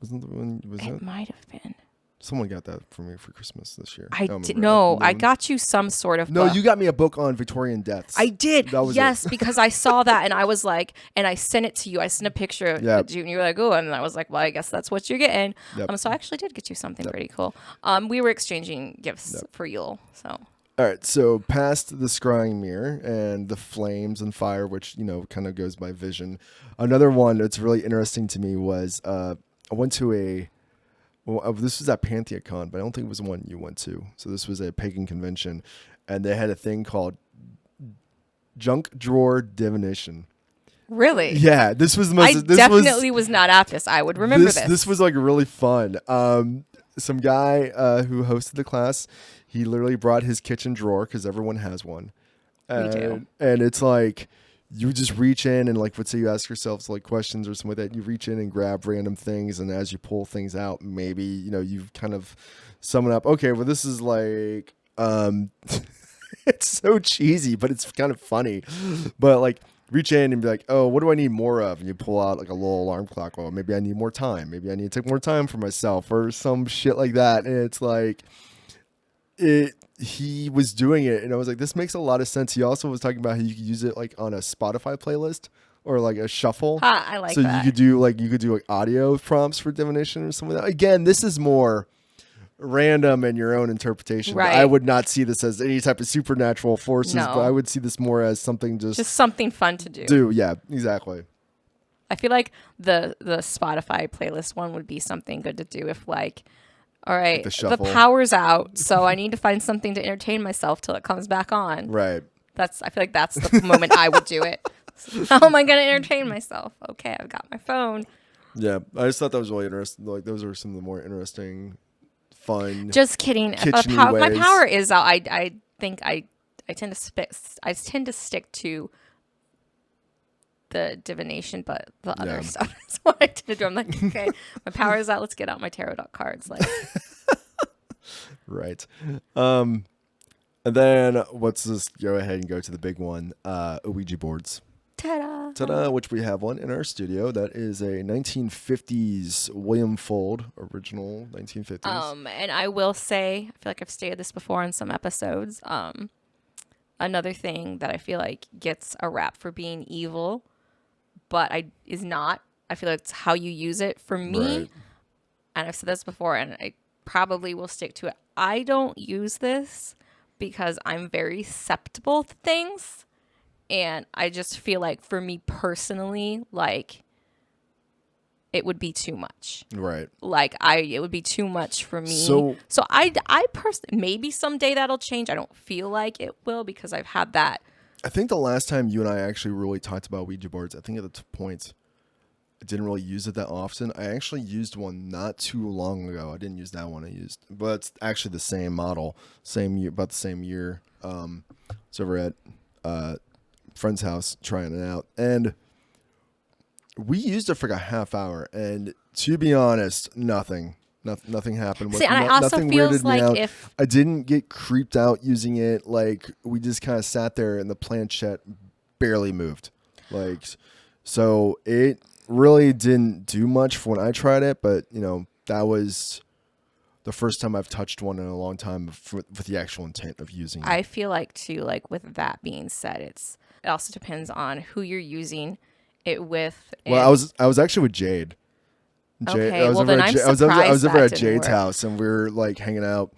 Wasn't the one? Was It it? might have been. Someone got that for me for Christmas this year. I don't did remember. I got you some sort of No, book. you got me a book on Victorian deaths. I did. That was yes, it. because I saw that and I was like, and I sent it to you. I sent a picture Yep. to you and you were like, oh, and I was like, well, I guess that's what you're getting. Yep. So I actually did get you something pretty cool. We were exchanging gifts for Yule. So All right, so past the scrying mirror and the flames and fire, which, kind of goes by vision. Another one that's really interesting to me was I went to this was at PantheaCon, but I don't think it was the one you went to. So this was a pagan convention, and they had a thing called Junk Drawer Divination. really, Yeah, this was the most. I definitely was not at this. I would remember this. This was like really fun. Some guy who hosted the class, he literally brought his kitchen drawer because everyone has one. We do. And it's like you just reach in and like let's say you ask yourselves like questions or something like that. You reach in and grab random things, and as you pull things out, maybe you kind of sum it up. Okay, well this is like it's so cheesy, but it's kind of funny. But like reach in and be like, oh, what do I need more of? And you pull out like a little alarm clock. Well, maybe I need more time. Maybe I need to take more time for myself or some shit like that. And it's like he was doing it, and I was like, this makes a lot of sense. He also was talking about how you could use it like on a Spotify playlist or like a shuffle. I like so that. you could do like audio prompts for divination or something like that. Again, this is more random and your own interpretation. Right. I would not see this as any type of supernatural forces, No. but I would see this more as something just something fun to do. Yeah, exactly. I feel like the Spotify playlist one would be something good to do if like, all right, the the shuffle. power's out, so I need to find something to entertain myself till it comes back on. Right. I feel like that's the moment I would do it. How am I going to entertain myself? Okay, I've got my phone. Yeah, I just thought that was really interesting. Like those are some of the more interesting, fun. Just kidding. If kitchen-y my ways. power is out, I think I tend to stick to the divination, but the other stuff is what I tend to do. I'm like, okay, my power is out. Let's get out my tarot cards. Like, Right. And then let's just go ahead and go to the big one, Ouija boards. ta-da! Ta-da, which we have one in our studio. That is a 1950s William Fuld, original 1950s. And I will say, I feel like I've stated this before in some episodes. Another thing that I feel like gets a rap for being evil, but is not. I feel like it's how you use it. For me, Right. and I've said this before, and I probably will stick to it. I don't use this because I'm very susceptible to things, and I just feel like for me personally, like it would be too much. Right. Like it would be too much for me. So I personally, maybe someday that'll change. I don't feel like it will because I've had that. I think the last time you and I actually really talked about Ouija boards, I think at the point I didn't really use it that often. I actually used one not too long ago. I didn't use that one I used, but it's actually the same model, same year, about the same year. It's over at friend's house trying it out, and we used it for like a half hour. And to be honest, nothing happened. See, and I also nothing feels weirded me like out. if I didn't get creeped out using it. Like we just kind of sat there, and the planchette barely moved. Like so, it really didn't do much for when I tried it. But that was the first time I've touched one in a long time with the actual intent of using it. I feel like too, like with that being said, it also depends on who you're using it with. Well, I was actually with Jade. Okay, I was well over then at I'm I was surprised over that at didn't Jade's work. house, and we were like hanging out,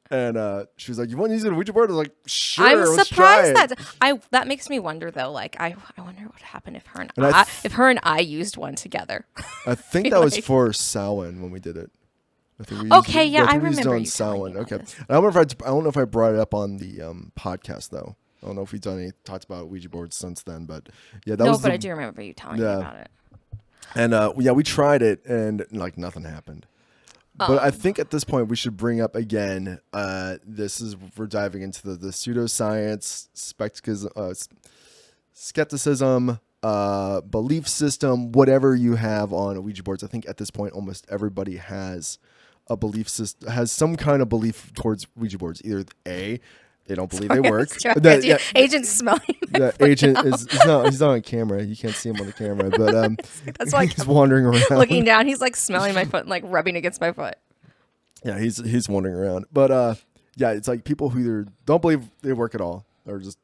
and she was like, "You want to use a Ouija board?" I was like, "Sure." I'm let's try surprised it. that makes me wonder though. Like I wonder what happened if her and, And I if her and I used one together. I think feel that was like- for Samhain when we did it. I think we Okay, yeah, think I we used it remember on you telling me Samhain. about Okay, this. I don't know if I brought it up on the podcast though. I don't know if we've talked about Ouija boards since then, but yeah, that No, was but the, I do remember you telling me Yeah. about it. And we tried it, and like nothing happened. But I think at this point we should bring up again. We're diving into the pseudoscience, skepticism, belief system, whatever you have on Ouija boards. I think at this point almost everybody has a belief system, has some kind of belief towards Ouija boards. Either A, they don't believe they work. Agent's smelling. The agent he's not on camera. You can't see him on the camera, but That's why I he's kept wandering around. looking down. He's like smelling my foot and like rubbing against my foot. Yeah, he's wandering around. But yeah, it's like people who either don't believe they work at all or just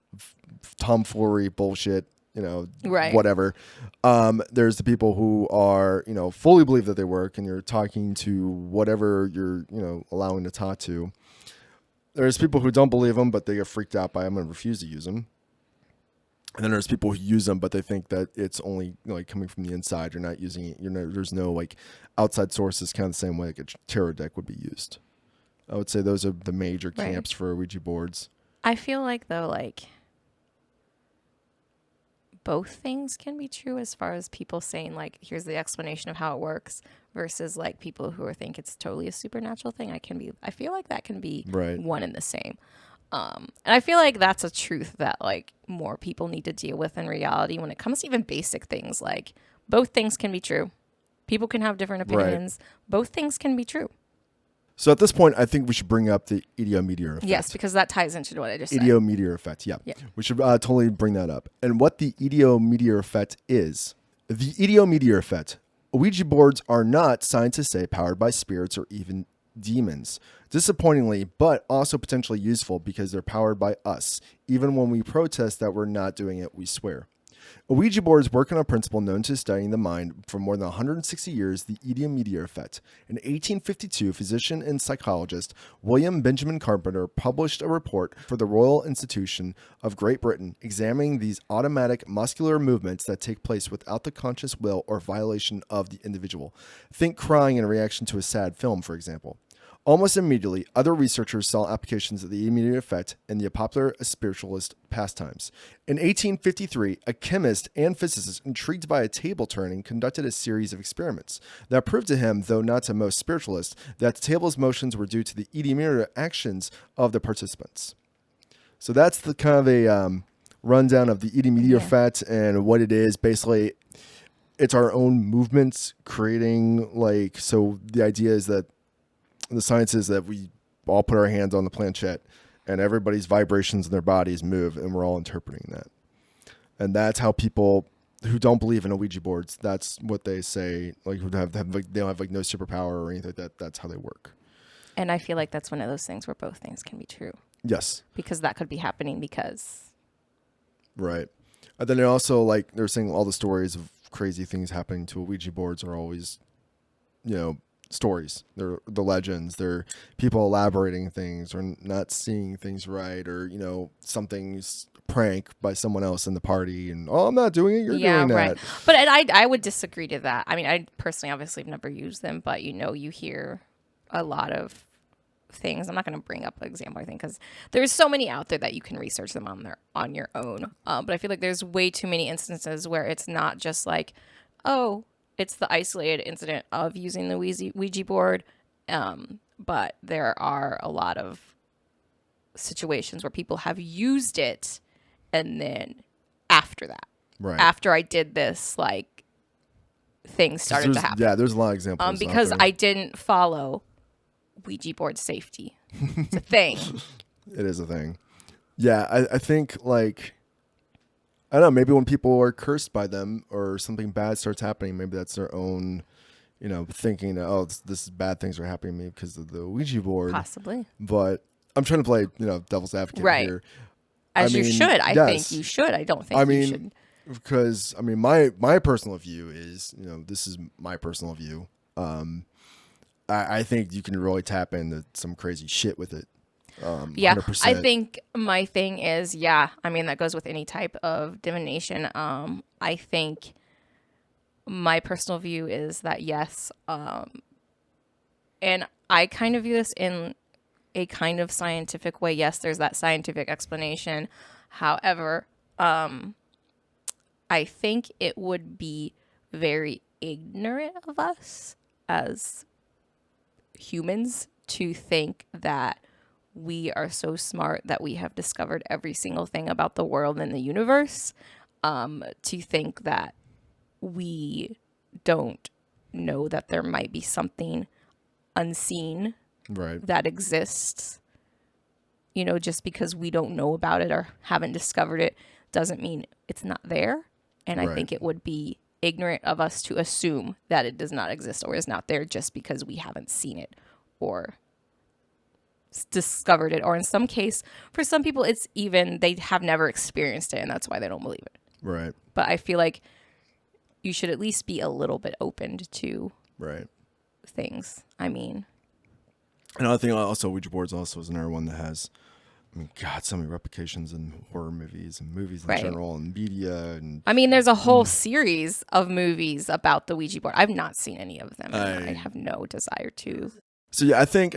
tomfoolery bullshit, Right. whatever. There's the people who are, fully believe that they work, and you're talking to whatever you're, allowing to talk to. There's people who don't believe them, but they get freaked out by them and refuse to use them. And then there's people who use them, but they think that it's only like coming from the inside. You're not using it. There's no like outside sources, kind of the same way like a tarot deck would be used. I would say those are the major camps for Ouija boards. I feel like though, like both things can be true as far as people saying like, here's the explanation of how it works versus like people who think it's totally a supernatural thing. I feel like that can be one and the same. And I feel like that's a truth that like more people need to deal with in reality when it comes to even basic things. Like both things can be true. People can have different opinions. Both things can be true. So at this point, I think we should bring up the idiometeor effect. Yes, because that ties into what I just said. Idiometeor effect, yeah. We should totally bring that up. And what the idiometeor effect is. The idiometeor effect. Ouija boards are not, scientists say, powered by spirits or even demons. Disappointingly, but also potentially useful because they're powered by us. Even when we protest that we're not doing it, we swear. Ouija boards work on a principle known to studying the mind for more than 160 years, the idiometeor effect. In 1852, physician and psychologist William Benjamin Carpenter published a report for the Royal Institution of Great Britain examining these automatic muscular movements that take place without the conscious will or violation of the individual. Think crying in reaction to a sad film, for example. Almost immediately, other researchers saw applications of the immediate effect in the popular spiritualist pastimes. In 1853, a chemist and physicist intrigued by a table turning conducted a series of experiments that proved to him, though not to most spiritualists, that the table's motions were due to the idiometeor actions of the participants. So that's the kind of a rundown of the idiometeor effect and what it is. Basically, it's our own movements creating so the idea is that the science is that we all put our hands on the planchette and everybody's vibrations in their bodies move and we're all interpreting that. And that's how people who don't believe in Ouija boards, that's what they say, like who they don't have like no superpower or anything like that. That's how they work. And I feel like that's one of those things where both things can be true. Yes. Because that could be happening because. Right. And then they also they're saying all the stories of crazy things happening to Ouija boards are always, stories. They're the legends. They're people elaborating things or not seeing things right or, something's prank by someone else in the party, and I'm not doing it, you're doing that. Right. But I would disagree to that. I mean, I personally obviously have never used them, but you hear a lot of things. I'm not going to bring up an example, I think, because there's so many out there that you can research them on your own. But I feel like there's way too many instances where it's not just like, oh, it's the isolated incident of using the Ouija board. But there are a lot of situations where people have used it, and then after that, after I did this, like, things started to happen. Yeah, there's a lot of examples. Because I didn't follow Ouija board safety. It's a thing. It is a thing. Yeah, I think, like, I don't know, maybe when people are cursed by them or something bad starts happening, maybe that's their own, thinking, oh, this is bad things are happening to me because of the Ouija board. Possibly. But I'm trying to play, devil's advocate here. You should. I think you should. I don't think you should. Because, my personal view is, this is my personal view. I think you can really tap into some crazy shit with it. 100%. I think my thing is, that goes with any type of divination. I think my personal view is that yes, and I kind of view this in a kind of scientific way. Yes, there's that scientific explanation. However, I think it would be very ignorant of us as humans to think that we are so smart that we have discovered every single thing about the world and the universe, to think that we don't know that there might be something unseen that exists. Just because we don't know about it or haven't discovered it doesn't mean it's not there. And I think it would be ignorant of us to assume that it does not exist or is not there just because we haven't seen it or discovered it, or in some case, for some people, it's even they have never experienced it, and that's why they don't believe it. Right. But I feel like you should at least be a little bit open to things. And I think also Ouija boards also is another one that has, so many replications in horror movies and movies in general and media. And there's a whole series of movies about the Ouija board. I've not seen any of them. And I have no desire to. So yeah, I think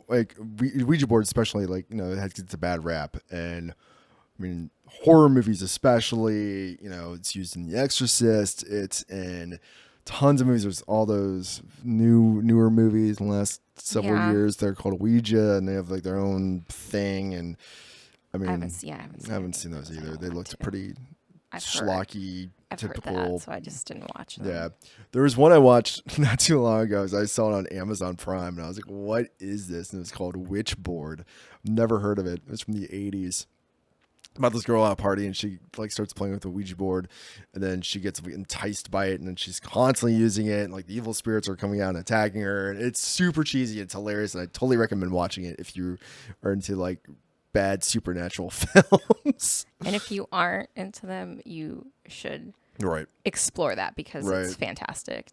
like Ouija boards especially, like, it gets a bad rap, and horror movies especially, it's used in The Exorcist, it's in tons of movies. There's all those newer movies in the last several years. They're called Ouija, and they have like their own thing. And I haven't seen those either. They looked pretty schlocky, typical. Heard that, so I just didn't watch them. Yeah, there was one I watched not too long ago. I saw it on Amazon Prime, and I was like, "What is this?" And it was called Witch Board. Never heard of it. It was from the 80s. About this girl at a party, and she like starts playing with the Ouija board, and then she gets enticed by it, and then she's constantly using it, and like the evil spirits are coming out and attacking her, and it's super cheesy. It's hilarious, and I totally recommend watching it if you are into like bad supernatural films. And if you aren't into them, you should explore that because it's fantastic.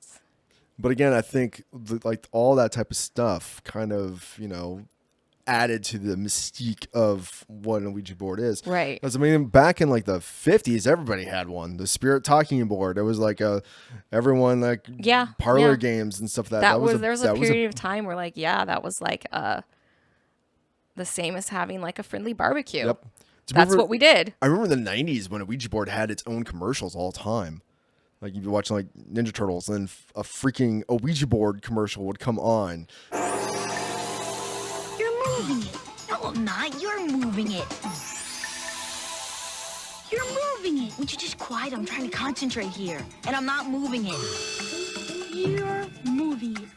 But again, I think like all that type of stuff kind of, added to the mystique of what an Ouija board is. Right. Because back in like the 50s, everybody had one. The spirit talking board. It was like everyone like parlor games and stuff. There was a period of time where that was like the same as having like a friendly barbecue. Yep. That's what we did. I remember the 90s when a Ouija board had its own commercials all the time. Like you'd be watching like Ninja Turtles, and then a Ouija board commercial would come on. Moving it. No, I'm not. You're moving it. You're moving it. Would you just quiet? I'm trying to concentrate here. And I'm not moving it. You're moving it.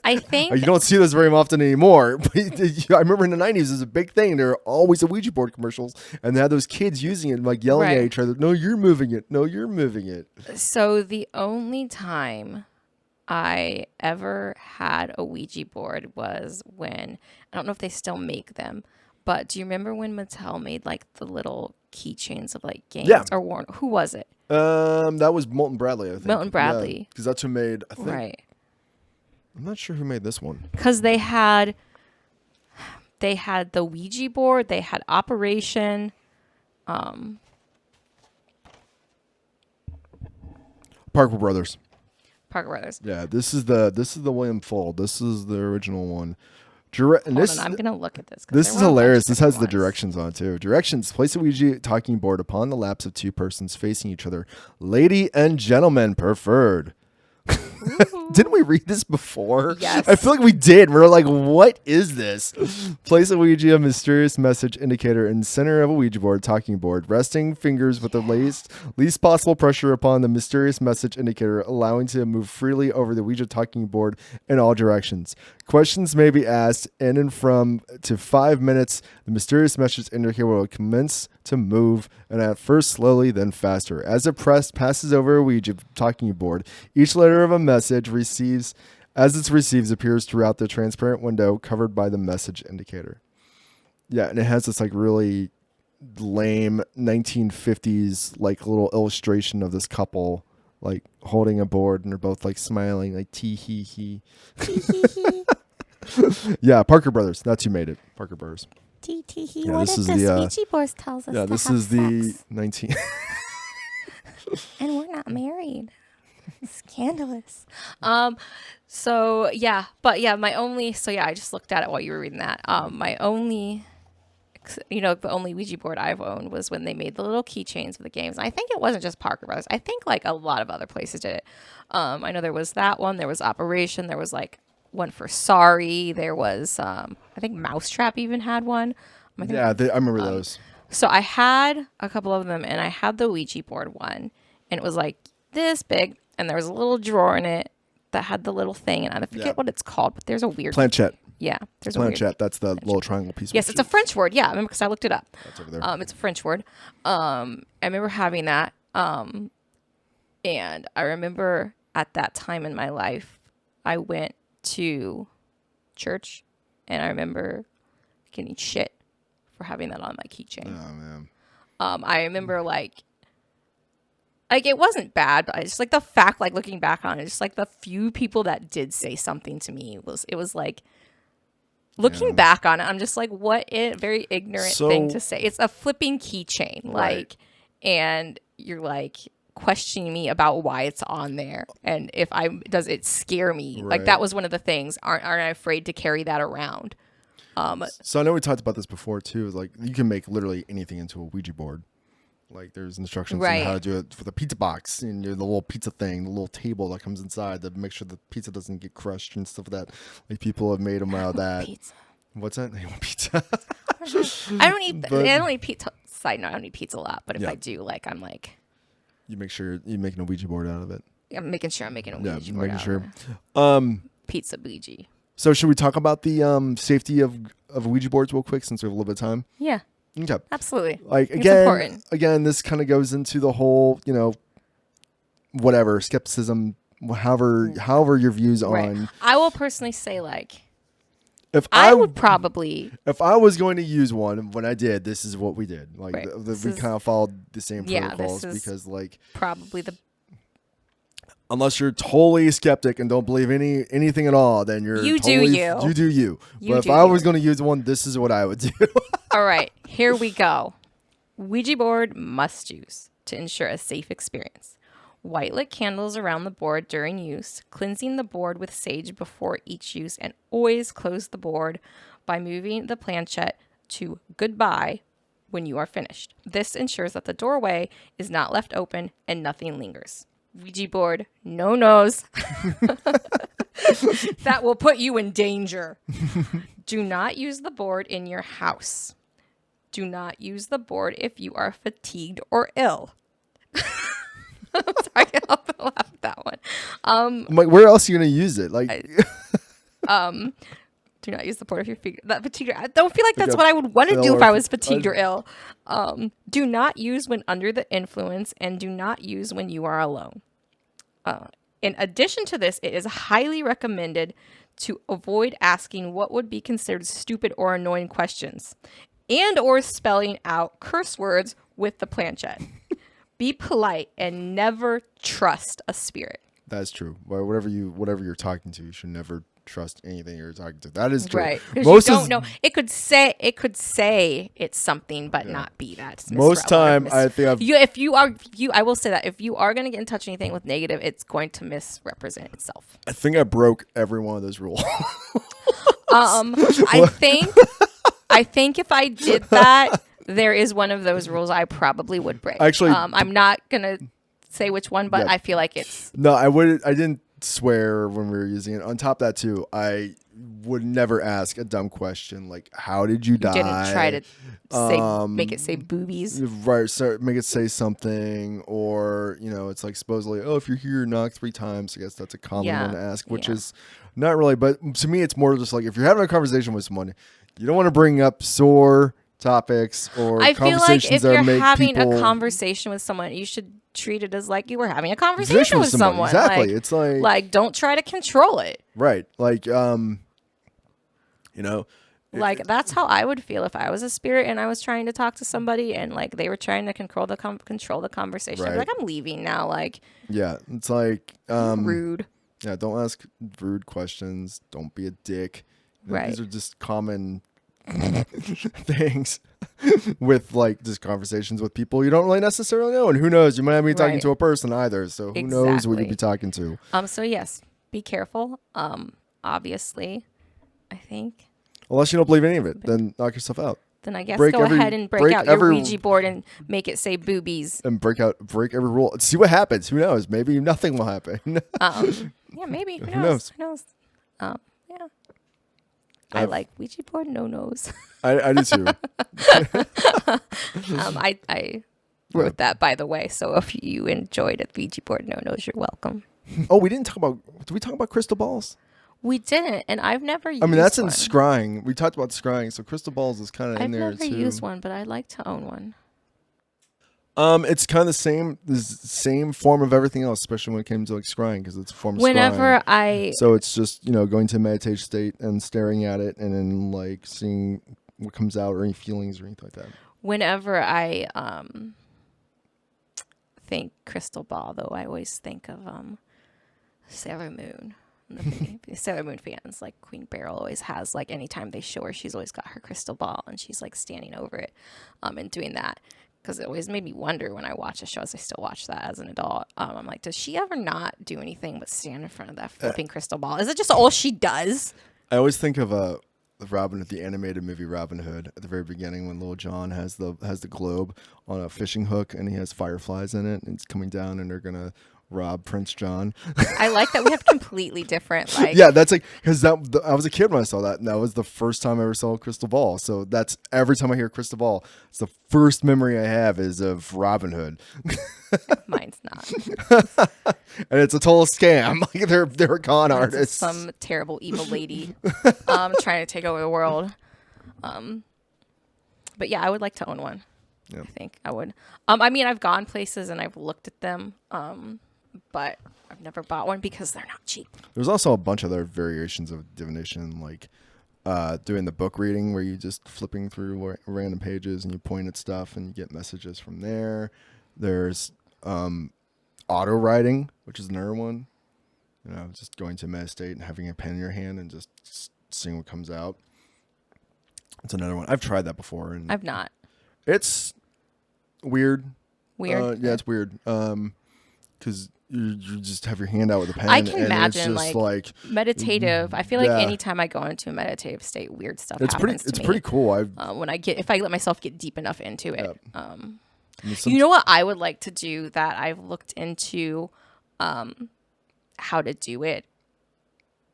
I think you don't see this very often anymore. But I remember in the 90s, it was a big thing. There were always a Ouija board commercials, and they had those kids using it, like yelling at each other. No, you're moving it. No, you're moving it. So the only time I ever had a Ouija board was when, I don't know if they still make them, but do you remember when Mattel made like the little keychains of like games or Warner? Who was it? That was Milton Bradley, I think. Milton Bradley. Because that's who made, I think. Right. I'm not sure who made this one. Because they had They had the Ouija board. They had Operation. Parker Brothers. Parker Brothers. Yeah, this is the William Fold. This is the original one. Hold on, I'm gonna look at this. This is hilarious. This has the directions on too. Directions: place a Ouija talking board upon the laps of two persons facing each other. Lady and gentleman preferred. Didn't we read this before? Yes. I feel like we did. We're like, what is this? Place a Ouija, a mysterious message indicator in center of a Ouija board, talking board. Resting fingers with the least possible pressure upon the mysterious message indicator, allowing to move freely over the Ouija talking board in all directions. Questions may be asked in and from to 5 minutes. The mysterious message indicator will commence to move, and at first slowly, then faster. As it passes over a Ouija talking board, each letter of a message receives appears throughout the transparent window covered by the message indicator. Yeah, and it has this like really lame 1950s like little illustration of this couple like holding a board, and they're both like smiling like tee hee hee. Yeah, Parker Brothers. That's who made it. Parker Brothers. Tee tee hee. Yeah, What this if is the the, Ouija board tells us Yeah, to this have is the sex 19. and we're not married? Scandalous. So yeah, but yeah, I just looked at it while you were reading that. My only, the only Ouija board I've owned was when they made the little keychains for the games. And I think it wasn't just Parker Brothers. I think like a lot of other places did it. I know there was that one. There was Operation. There was like one for Sorry. There was, I think Mousetrap even had one. I remember those. So I had a couple of them, and I had the Ouija board one, and it was like this big, and there was a little drawer in it that had the little thing, and I forget what it's called, but there's a weird planchette. Yeah, there's planchette. a weird That's the little triangle piece. Yes, it's a French word. Yeah, I remember because I looked it up. That's over there. It's a French word. I remember having that. And I remember at that time in my life, I went to church, and I remember getting shit for having that on my keychain. Oh man. I remember like it wasn't bad, but I just like the fact, like looking back on it, just like the few people that did say something to me it was like looking back on it, I'm just like, what a very ignorant thing to say. It's a flipping keychain, like, and you're like questioning me about why it's on there, and does it scare me? Like that was one of the things. Aren't I afraid to carry that around? So I know we talked about this before too. Is like you can make literally anything into a Ouija board. Like there's instructions on how to do it for the pizza box and the little pizza thing, the little table that comes inside to make sure the pizza doesn't get crushed and stuff like that. Like people have made them out of that. Pizza. What's that? They want pizza. I don't eat pizza. Side note, I don't eat pizza a lot, but if I do, like I'm like, you make sure you're making a Ouija board out of it. I'm making sure I'm making a Ouija board out sure. of it. Pizza Ouija. So should we talk about the safety of Ouija boards real quick since we have a little bit of time? Yeah. Okay. Absolutely. Like again, this kind of goes into the whole, whatever skepticism, however your views on. I will personally say, like, if I would probably, if I was going to use one, when I did, this is what we did. Like we kind of followed the same protocols because, like, probably unless you're totally skeptic and don't believe anything at all, then you do you. But if I was going to use one, this is what I would do. All right, here we go. Ouija board must use to ensure a safe experience. White lit candles around the board during use, cleansing the board with sage before each use, and always close the board by moving the planchette to goodbye when you are finished. This ensures that the doorway is not left open and nothing lingers. Ouija board, no nos. That will put you in danger. Do not use the board in your house. Do not use the board if you are fatigued or ill. I'm sorry, I can't help but laugh at that one. Like, where else are you going to use it? Like, do not use the board if you're fatigued. I don't feel like that's what I would want to do if I was fatigued or ill. Do not use when under the influence, and do not use when you are alone. In addition to this, it is highly recommended to avoid asking what would be considered stupid or annoying questions, and or spelling out curse words with the planchette. Be polite and never trust a spirit. That's true. Whatever you're talking to, you should never trust anything you're talking to. That is true. Right. Because you don't know. It could say it's something, but not be that. It's most time, I think I will say that if you are going to get in touch with anything with negative, it's going to misrepresent itself. I think I broke every one of those rules. I think if I did that, there is one of those rules I probably would break. Actually, I'm not gonna say which one, but I feel like it's. No, I didn't swear when we were using it. On top of that, too, I would never ask a dumb question like, "How did you die?" Didn't try to say, make it say boobies. Right, so make it say something, or it's like supposedly, if you're here, knock 3 times. I guess that's a common one to ask, which is not really. But to me, it's more just like if you're having a conversation with someone, you don't want to bring up sore topics or I conversations feel like if that you're having people... a conversation with someone, you should treat it as like you were having a conversation with someone. Exactly. Like, it's like don't try to control it. Right. Like like that's how I would feel if I was a spirit and I was trying to talk to somebody and like they were trying to control the conversation. Right. I'd be like, I'm leaving now. Like, yeah, it's like rude. Yeah, don't ask rude questions. Don't be a dick. Right. These are just common things with like just conversations with people you don't really necessarily know, and who knows, you might not be talking to a person either, so who knows what you'd be talking to. So yes, be careful. Obviously, I think unless you don't believe any of it, then knock yourself out. Then I guess go ahead and break out your Ouija board and make it say boobies and break every rule. See what happens. Who knows? Maybe nothing will happen. Yeah, maybe. Who knows? Yeah. I like Ouija board no-nos. I do too. I wrote that, by the way, so if you enjoyed it, Ouija board no-nos, you're welcome. Oh, we didn't talk about... Did we talk about crystal balls? We didn't, and I've never used one. I mean, that's in Scrying. We talked about Scrying, so crystal balls is kind of in there too. I've never used one, but I'd like to own one. It's kind of the same form of everything else, especially when it came to like Scrying, because it's a form of scrying. So it's just going to a meditative state and staring at it, and then like seeing what comes out, or any feelings or anything like that. Whenever I think crystal ball, though, I always think of Sailor Moon. The Sailor Moon fans, like Queen Beryl always has, like anytime they show her, she's always got her crystal ball and she's like standing over it and doing that. Because it always made me wonder when I watch a show, as I still watch that as an adult. I'm like, does she ever not do anything but stand in front of that flipping crystal ball? Is it just all she does? I always think of Robin Hood, the animated movie Robin Hood, at the very beginning when Little John has the globe on a fishing hook and he has fireflies in it and it's coming down and they're gonna rob Prince John. I like that we have completely different yeah, that's like, because I was a kid when I saw that, and that was the first time I ever saw a crystal ball. So that's every time I hear crystal ball, it's the first memory I have is of Robin Hood. Mine's not. And it's a total scam. Like they're con artists. Some terrible evil lady trying to take over the world. But yeah, I would like to own one. Yep. I think I would. I mean, I've gone places and I've looked at them, but I've never bought one because they're not cheap. There's also a bunch of other variations of divination, like doing the book reading where you just flipping through random pages and you point at stuff and you get messages from there. There's auto writing, which is another one. Just going to meditate and having a pen in your hand and just seeing what comes out. It's another one. I've tried that before. And I've not. It's weird. Weird? Yeah, it's weird. Because you just have your hand out with a pen. I can imagine, it's just like meditative. I feel like anytime I go into a meditative state, weird stuff happens to me. It's pretty cool. If I let myself get deep enough into it. You know what I would like to do that I've looked into how to do it,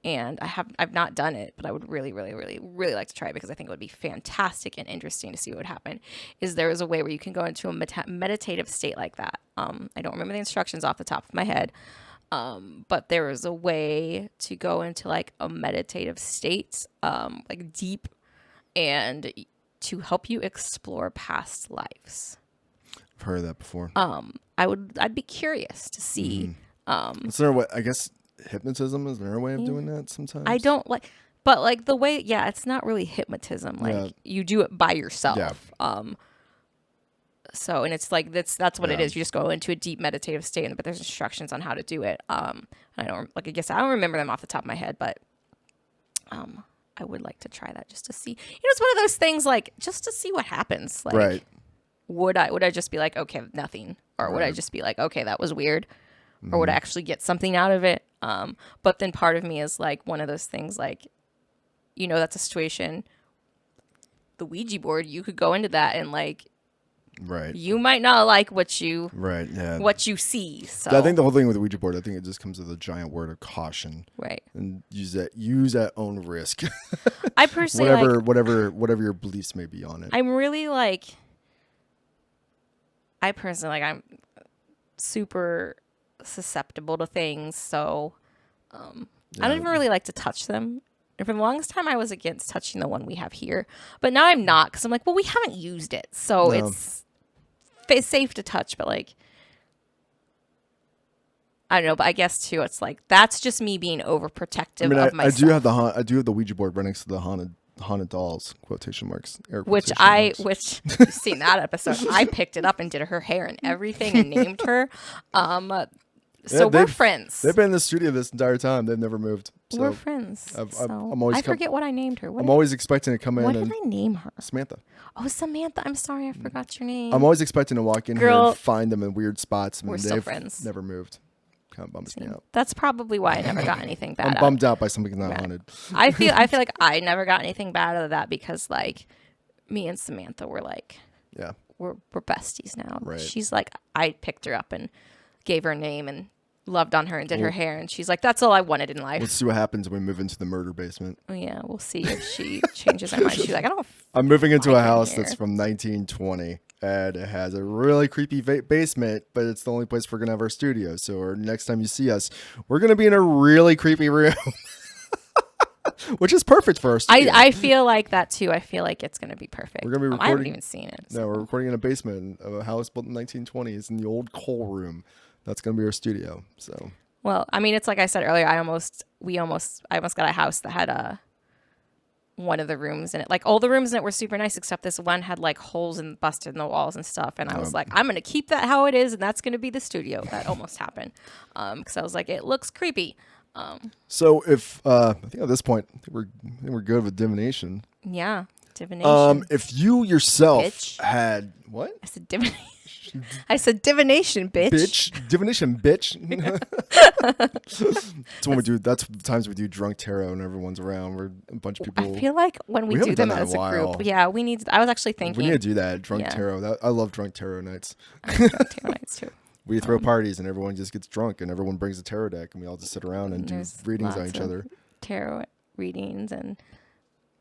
and I've not done it, but I would really, really, really, really like to try it because I think it would be fantastic and interesting to see what would happen. Is there is a way where you can go into a meditative state like that. I don't remember the instructions off the top of my head, but there is a way to go into like a meditative state, like deep, and to help you explore past lives. I've heard of that before. I'd be curious to see. Is there a way, I guess hypnotism is there a way of doing that sometimes? I don't like, but like the way, it's not really hypnotism. Like you do it by yourself. Yeah. So, and it's like, that's what it is. You just go into a deep meditative state, but there's instructions on how to do it. I guess I don't remember them off the top of my head, but I would like to try that just to see. It's one of those things like just to see what happens. Like, Right. Would I just be like, okay, nothing, or would I just be like, okay, that was weird, or would I actually get something out of it? But then part of me is like one of those things like, that's a situation. The Ouija board, you could go into that and like, Right. you might not like what you see. So I think the whole thing with the Ouija board, I think it just comes with a giant word of caution. Right. And use at own risk. I personally whatever your beliefs may be on it. I'm really like. I personally I'm super susceptible to things, so I don't even really like to touch them. And for the longest time, I was against touching the one we have here, but now I'm not because I'm like, well, we haven't used it, so it's safe to touch. But like, I don't know. But I guess too, it's like that's just me being overprotective of myself. I do have the Ouija board right next to the haunted dolls, quotation marks, which you've seen that episode. I picked it up and did her hair and everything and named her. So we're friends. They've been in the studio this entire time. They've never moved. So we're friends. I forget what I named her. I'm always expecting to come in. What did I name her? Samantha. Oh, Samantha. I'm sorry, I forgot your name. I'm always expecting to walk in here and find them in weird spots. We're still friends. Never moved. Kind of bums me out. That's probably why I never got anything bad. I'm bummed out by something not haunted. I feel like I never got anything bad out of that because like me and Samantha were like, we're besties now. Right. She's like, I picked her up and gave her a name and loved on her and did her hair, and she's like, that's all I wanted in life. Let's see what happens when we move into the murder basement. Oh, yeah, we'll see if she changes her mind. She's like, I'm moving into a house that's from 1920, and it has a really creepy basement, but it's the only place we're gonna have our studio. So next time you see us, we're gonna be in a really creepy room. Which is perfect for our studio. I feel like that too. I feel like it's going to be perfect. We're going to be recording. I haven't even seen it. No, we're recording in a basement of a house built in the 1920s in the old coal room. That's going to be our studio. So. Well, I mean, it's like I said earlier. I almost got a house that had one of the rooms in it. Like all the rooms in it were super nice, except this one had like holes and busted in the walls and stuff. And I was like, I'm going to keep that how it is, and that's going to be the studio. That almost happened because I was like, it looks creepy. So if I think at this point we're good with divination. Yeah, divination. If you yourself bitch. Had what? I said divination. I said divination, bitch. Bitch, divination, bitch. That's when we do. That's the times we do drunk tarot and everyone's around. We're a bunch of people. I feel like when we do them as a group, yeah, we need. I was actually thinking we need to do that drunk tarot. I love drunk tarot nights. I like drunk tarot nights too. We throw parties and everyone just gets drunk and everyone brings a tarot deck and we all just sit around and do readings on each other. Tarot readings and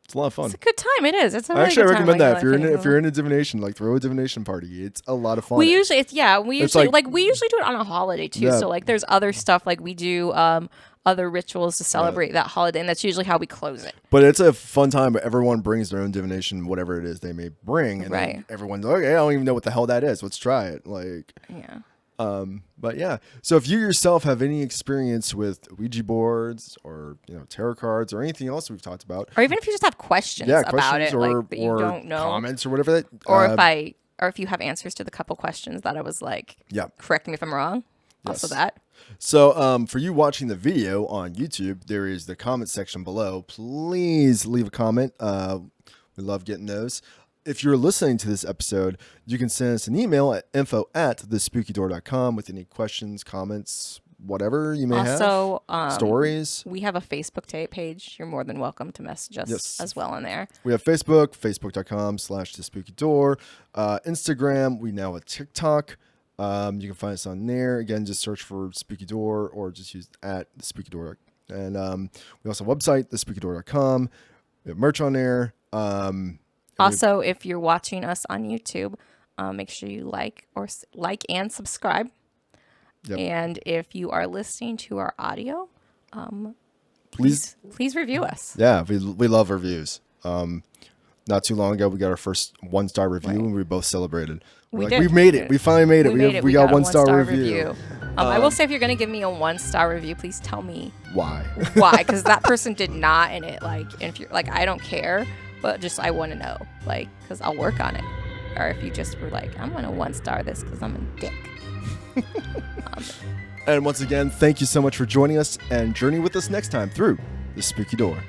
it's a lot of fun. It's a good time. It is. It's a really actually good I recommend time that if you're into divination, like throw a divination party. It's a lot of fun. We usually do it on a holiday too. Yeah. So like there's other stuff like we do other rituals to celebrate that holiday, and that's usually how we close it. But it's a fun time. Everyone brings their own divination, whatever it is they may bring, and then everyone's like, okay, I don't even know what the hell that is. Let's try it. Like yeah. But yeah, so if you yourself have any experience with Ouija boards or tarot cards or anything else we've talked about, or even if you just have questions about it, or, like that you don't know, comments or whatever that, or if you have answers to the couple questions that I was like, correct me if I'm wrong. Yes. Also that. So for you watching the video on YouTube, there is the comment section below. Please leave a comment. We love getting those. If you're listening to this episode, you can send us an email at info@thespookydoor.com with any questions, comments, whatever you may have. Stories. We have a Facebook page. You're more than welcome to message us as well on there. We have Facebook, facebook.com/thespookydoor. Instagram. We now have TikTok. You can find us on there. Again, just search for Spooky Door or just use @thespookydoor. And we also have a website, thespookydoor.com. We have merch on there. Also, if you're watching us on YouTube, make sure you like and subscribe. Yep. And if you are listening to our audio, please review us. Yeah, we love reviews. Not too long ago, we got our first 1-star review, and we both celebrated. We made it. We finally made it. We got 1-star review. I will say, if you're going to give me a 1-star review, please tell me why. Why? Because that person did not, and if you're like, I don't care. But just I want to know, like, because I'll work on it. Or if you just were like, I'm going to 1-star this because I'm a dick. And once again, thank you so much for joining us and journey with us next time through the Spooky Door.